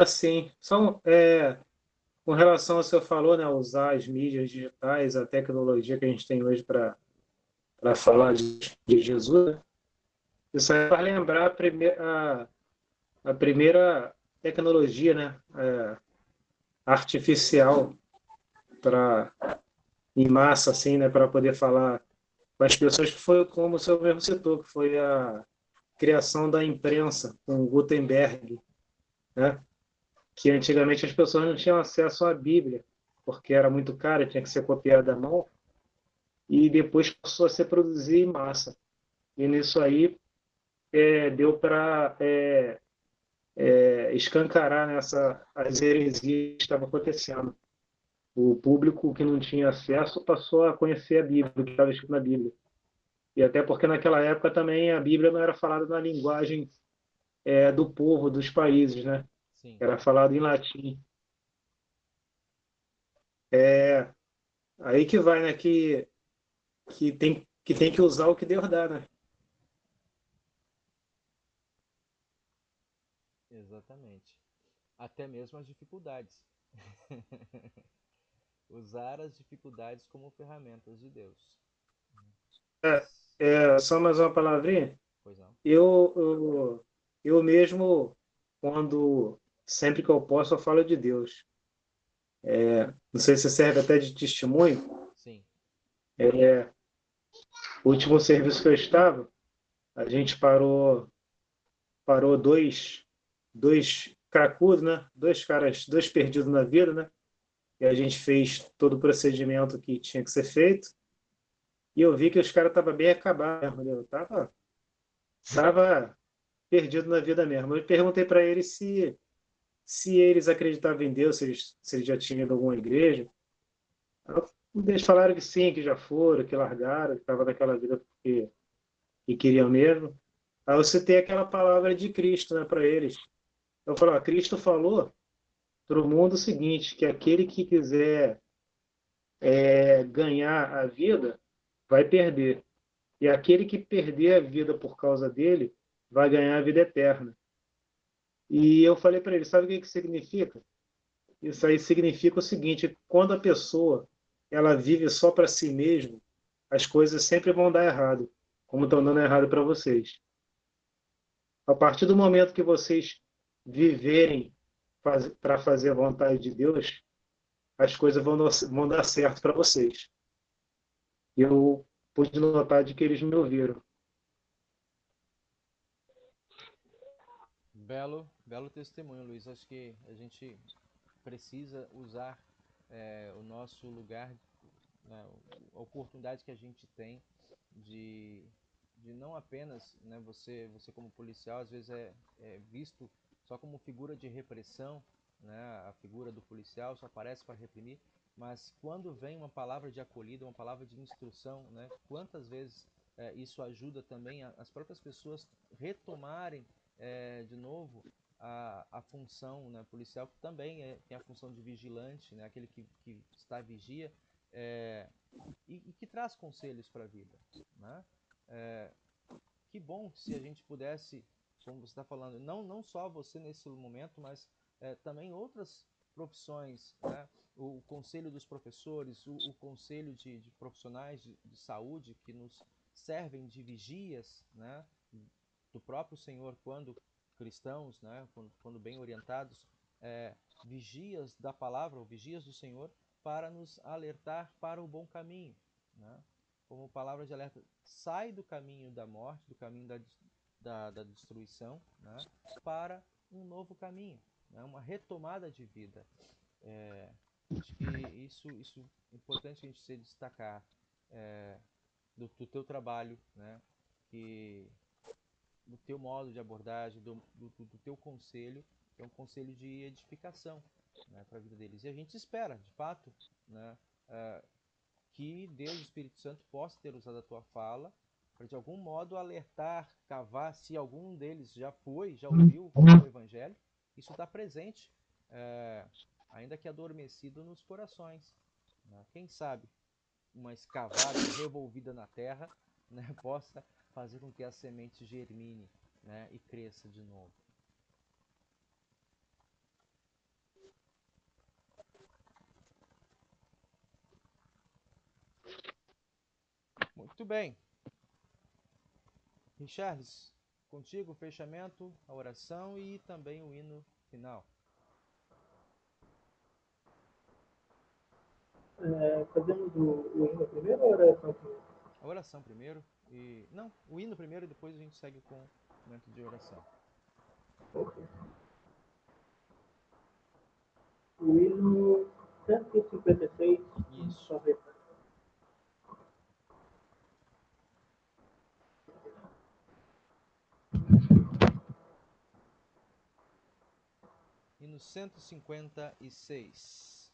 Sim. Com relação ao que você falou, né, usar as mídias digitais, a tecnologia que a gente tem hoje para falar de Jesus, né? Isso aí vai lembrar a primeira tecnologia, né, artificial para em massa, assim, né, para poder falar com as pessoas, que foi como o senhor mesmo citou, que foi a criação da imprensa com Gutenberg, né? Que antigamente as pessoas não tinham acesso à Bíblia, porque era muito cara, tinha que ser copiada à mão, e depois passou a ser produzida em massa. E nisso aí deu para escancarar as heresias que estavam acontecendo. O público que não tinha acesso passou a conhecer a Bíblia, o que estava escrito na Bíblia. E até porque naquela época também a Bíblia não era falada na linguagem do povo, dos países, né?
Sim.
Era falado em latim. É aí que vai, né? Que tem que usar o que Deus dá, né?
Exatamente. Até mesmo as dificuldades. Usar as dificuldades como ferramentas de Deus.
Só mais uma palavrinha.
Pois não.
Eu mesmo, sempre que eu posso, eu falo de Deus. Não sei se serve até de testemunho.
Sim.
O último serviço que eu estava, a gente parou dois cracudos, né? Dois caras, dois perdidos na vida, né? E a gente fez todo o procedimento que tinha que ser feito. E eu vi que os caras estavam bem acabados, mesmo, eu tava perdido na vida mesmo. Eu perguntei para eles se eles acreditavam em Deus, se eles já tinham ido a alguma igreja. Eles falaram que sim, que já foram, que largaram, que estavam naquela vida porque que queriam mesmo. Aí eu citei aquela palavra de Cristo, né, para eles. Eu falei, ó, Cristo falou para o mundo o seguinte, que aquele que quiser ganhar a vida vai perder. E aquele que perder a vida por causa dele vai ganhar a vida eterna. E eu falei para ele, sabe o que que significa? Isso aí significa o seguinte, quando a pessoa ela vive só para si mesma, as coisas sempre vão dar errado, como estão dando errado para vocês. A partir do momento que vocês viverem para fazer a vontade de Deus, as coisas vão dar certo para vocês. E eu pude notar de que eles me ouviram.
Belo testemunho, Luiz. Acho que a gente precisa usar o nosso lugar, né, a oportunidade que a gente tem de, de não apenas, né, você como policial às vezes é visto só como figura de repressão, né, a figura do policial só aparece para reprimir, mas quando vem uma palavra de acolhida, uma palavra de instrução, né, quantas vezes isso ajuda também as próprias pessoas retomarem de novo a função, né, policial, que também tem a função de vigilante, né, aquele que está à vigia, é, e que traz conselhos para a vida. Né? É, que bom se a gente pudesse, como você está falando, não só você nesse momento, mas também outras profissões, né? O conselho dos professores, o conselho de profissionais de saúde que nos servem de vigias, né? Do próprio Senhor quando cristãos, né? Quando bem orientados, vigias da palavra, ou vigias do Senhor, para nos alertar para o bom caminho. Né? Como palavra de alerta, sai do caminho da morte, do caminho da destruição, né? Para um novo caminho, né? Uma retomada de vida. Acho que isso é importante a gente se destacar do teu trabalho, né? Que do teu modo de abordagem, do teu conselho, que é um conselho de edificação, né, para a vida deles. E a gente espera, de fato, né, que Deus, o Espírito Santo, possa ter usado a tua fala para, de algum modo, alertar, cavar, se algum deles já ouviu o Evangelho, isso está presente, ainda que adormecido nos corações. Né? Quem sabe uma escavada revolvida na terra, né, possa fazer com que a semente germine, né, e cresça de novo. Muito bem. Richarles, contigo o fechamento, a oração e também o hino final.
Fazemos o hino primeiro ou a oração primeiro?
A oração primeiro e... Não, o hino primeiro e depois a gente segue com o momento de oração.
Ok. O hino 156.
Isso.
Só ver.
hino 156.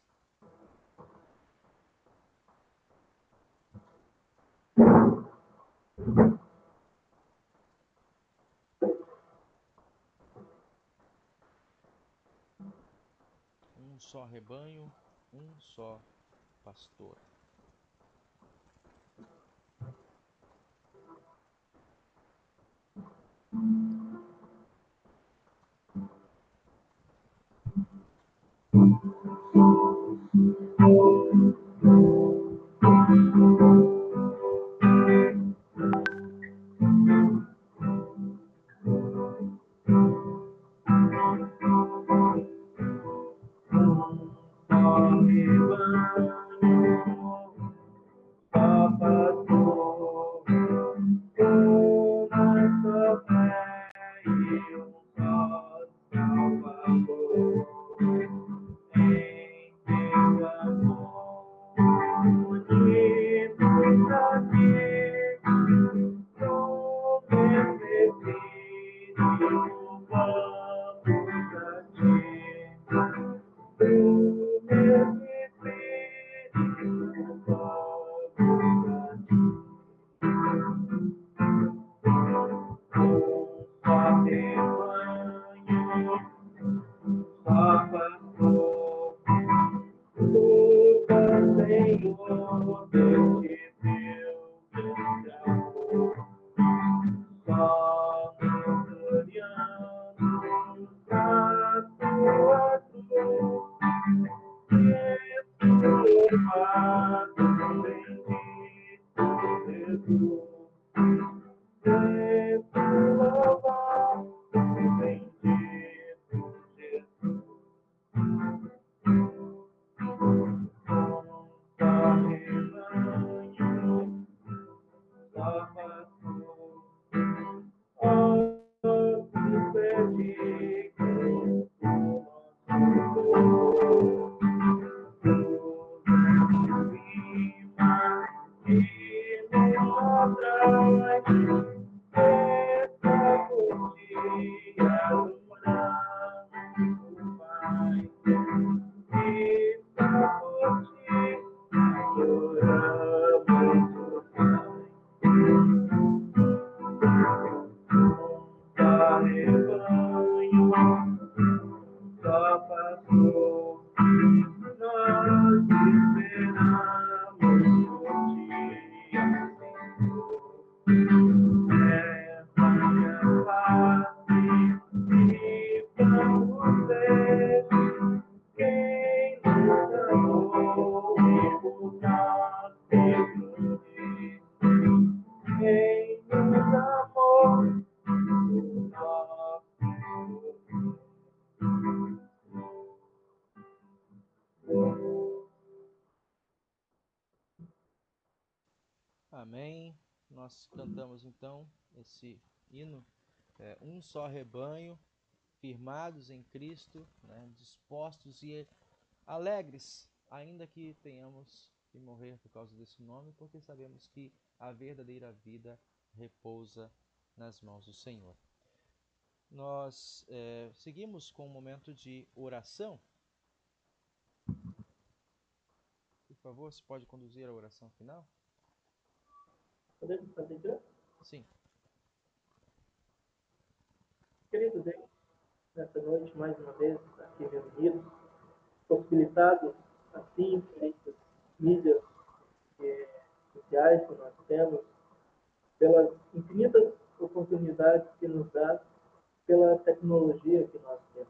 Um só rebanho, um só pastor. Amém. Nós cantamos então esse hino, um só rebanho, firmados em Cristo, né, dispostos e alegres, ainda que tenhamos que morrer por causa desse nome, porque sabemos que a verdadeira vida repousa nas mãos do Senhor. Nós seguimos com um momento de oração. Por favor, você pode conduzir a oração final?
Podemos fazer já?
Sim.
Querido Deus, nessa noite, mais uma vez, aqui reunidos, possibilitados assim, por essas mídias sociais que nós temos, pelas infinitas oportunidades que nos dá, pela tecnologia que nós temos.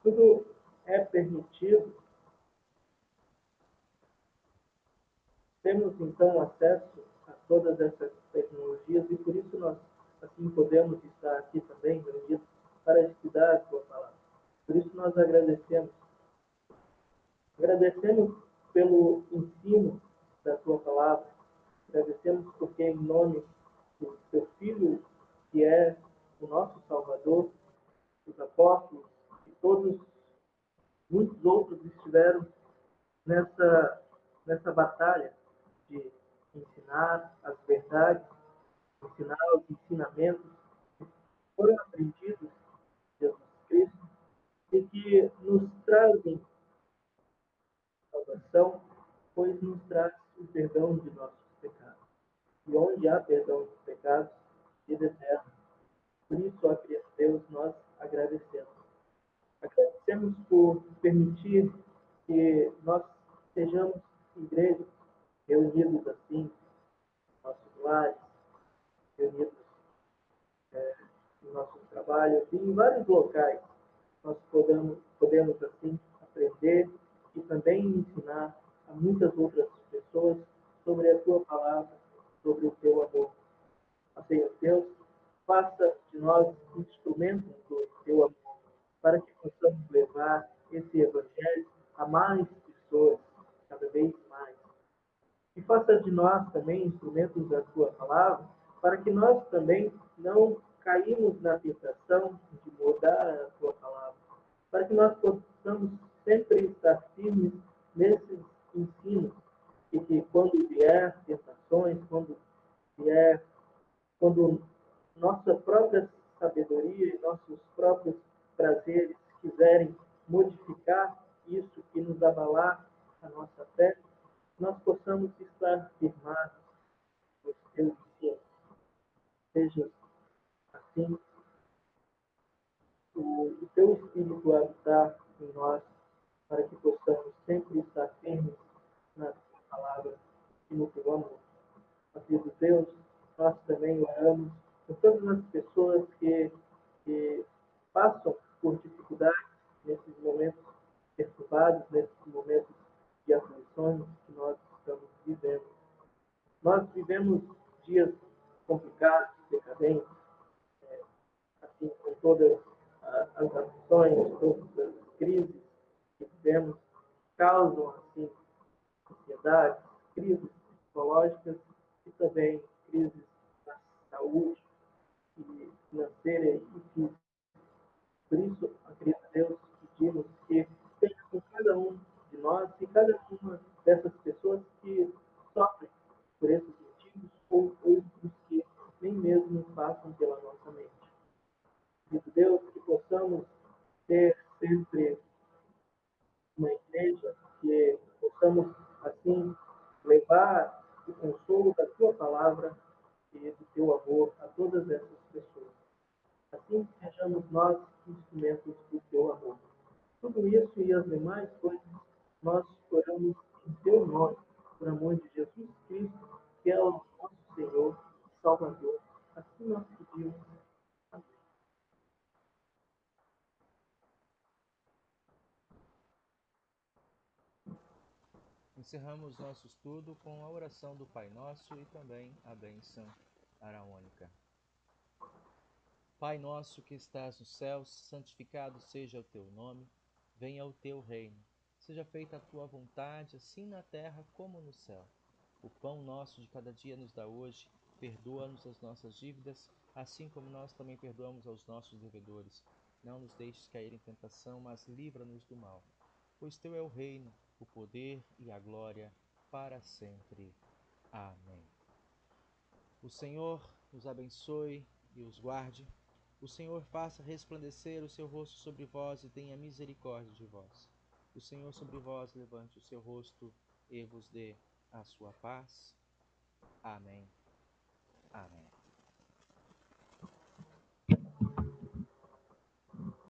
Tudo é permitido. Temos, então, acesso a todas essas tecnologias e, por isso, nós assim podemos estar aqui também reunidos para estudar a Tua Palavra. Por isso, nós agradecemos. Agradecemos pelo ensino da Tua Palavra. Agradecemos porque, em nome do Teu Filho, que é o nosso Salvador, os apóstolos e todos, muitos outros estiveram nessa batalha de ensinar as verdades, ensinar os ensinamentos que foram aprendidos de Jesus Cristo, e que nos trazem salvação, pois nos traz o perdão de nossos pecados. E onde há perdão dos pecados, vida eterna. Por isso, ó Cristo Deus, nós agradecemos. Agradecemos por permitir que nós sejamos igrejas reunidos assim, em nossos lares, reunidos em nossos trabalhos e em vários locais. Nós podemos assim aprender e também ensinar a muitas outras pessoas sobre a tua palavra, sobre o teu amor. Ó Senhor Deus, faça de nós instrumentos do teu amor, para que possamos levar esse evangelho a mais pessoas, cada vez mais. E faça de nós também instrumentos da tua palavra, para que nós também não caímos na tentação de mudar a tua palavra, para que nós possamos sempre estar firmes nesses ensinos, e que quando vier tentações, quando nossa própria sabedoria e nossos próprios prazeres quiserem modificar isso e nos abalar a nossa fé, nós possamos estar firmados nos teus ensinos. Seja assim o teu Espírito habitar em nós, para que possamos sempre estar firmes na tua palavra e no teu amor. Ó Filho de Deus, nós também oramos por todas as pessoas que passam por dificuldades nesses momentos perturbados, nesses momentos de aflições que nós estamos vivendo. Nós vivemos dias complicados, decadentes, assim, com todas as aflições, todas as crises que vivemos, causam, assim, ansiedade, crises psicológicas e também crises na saúde e financeira e física. Por isso, acredito a Deus, pedimos que esteja com cada um de nós e cada uma dessas pessoas que sofrem por esses motivos ou outros que nem mesmo passam pela nossa mente. Acredito a Deus que possamos ter sempre uma igreja, que possamos, assim, levar o consolo da tua palavra e do teu amor a todas essas pessoas. Assim sejamos nós instrumentos do teu amor. Tudo isso e as demais coisas nós oramos em teu nome, por amor de Jesus Cristo, que é o nosso Senhor e Salvador. Assim nós pedimos. Amém.
Encerramos nosso estudo com a oração do Pai Nosso e também a bênção araônica. Pai nosso que estás nos céus, santificado seja o teu nome, venha o teu reino. Seja feita a tua vontade, assim na terra como no céu. O pão nosso de cada dia nos dá hoje, perdoa-nos as nossas dívidas, assim como nós também perdoamos aos nossos devedores. Não nos deixes cair em tentação, mas livra-nos do mal. Pois teu é o reino, o poder e a glória, para sempre. Amém. O Senhor os abençoe e os guarde. O Senhor faça resplandecer o seu rosto sobre vós e tenha misericórdia de vós. O Senhor sobre vós levante o seu rosto e vos dê a sua paz. Amém. Amém.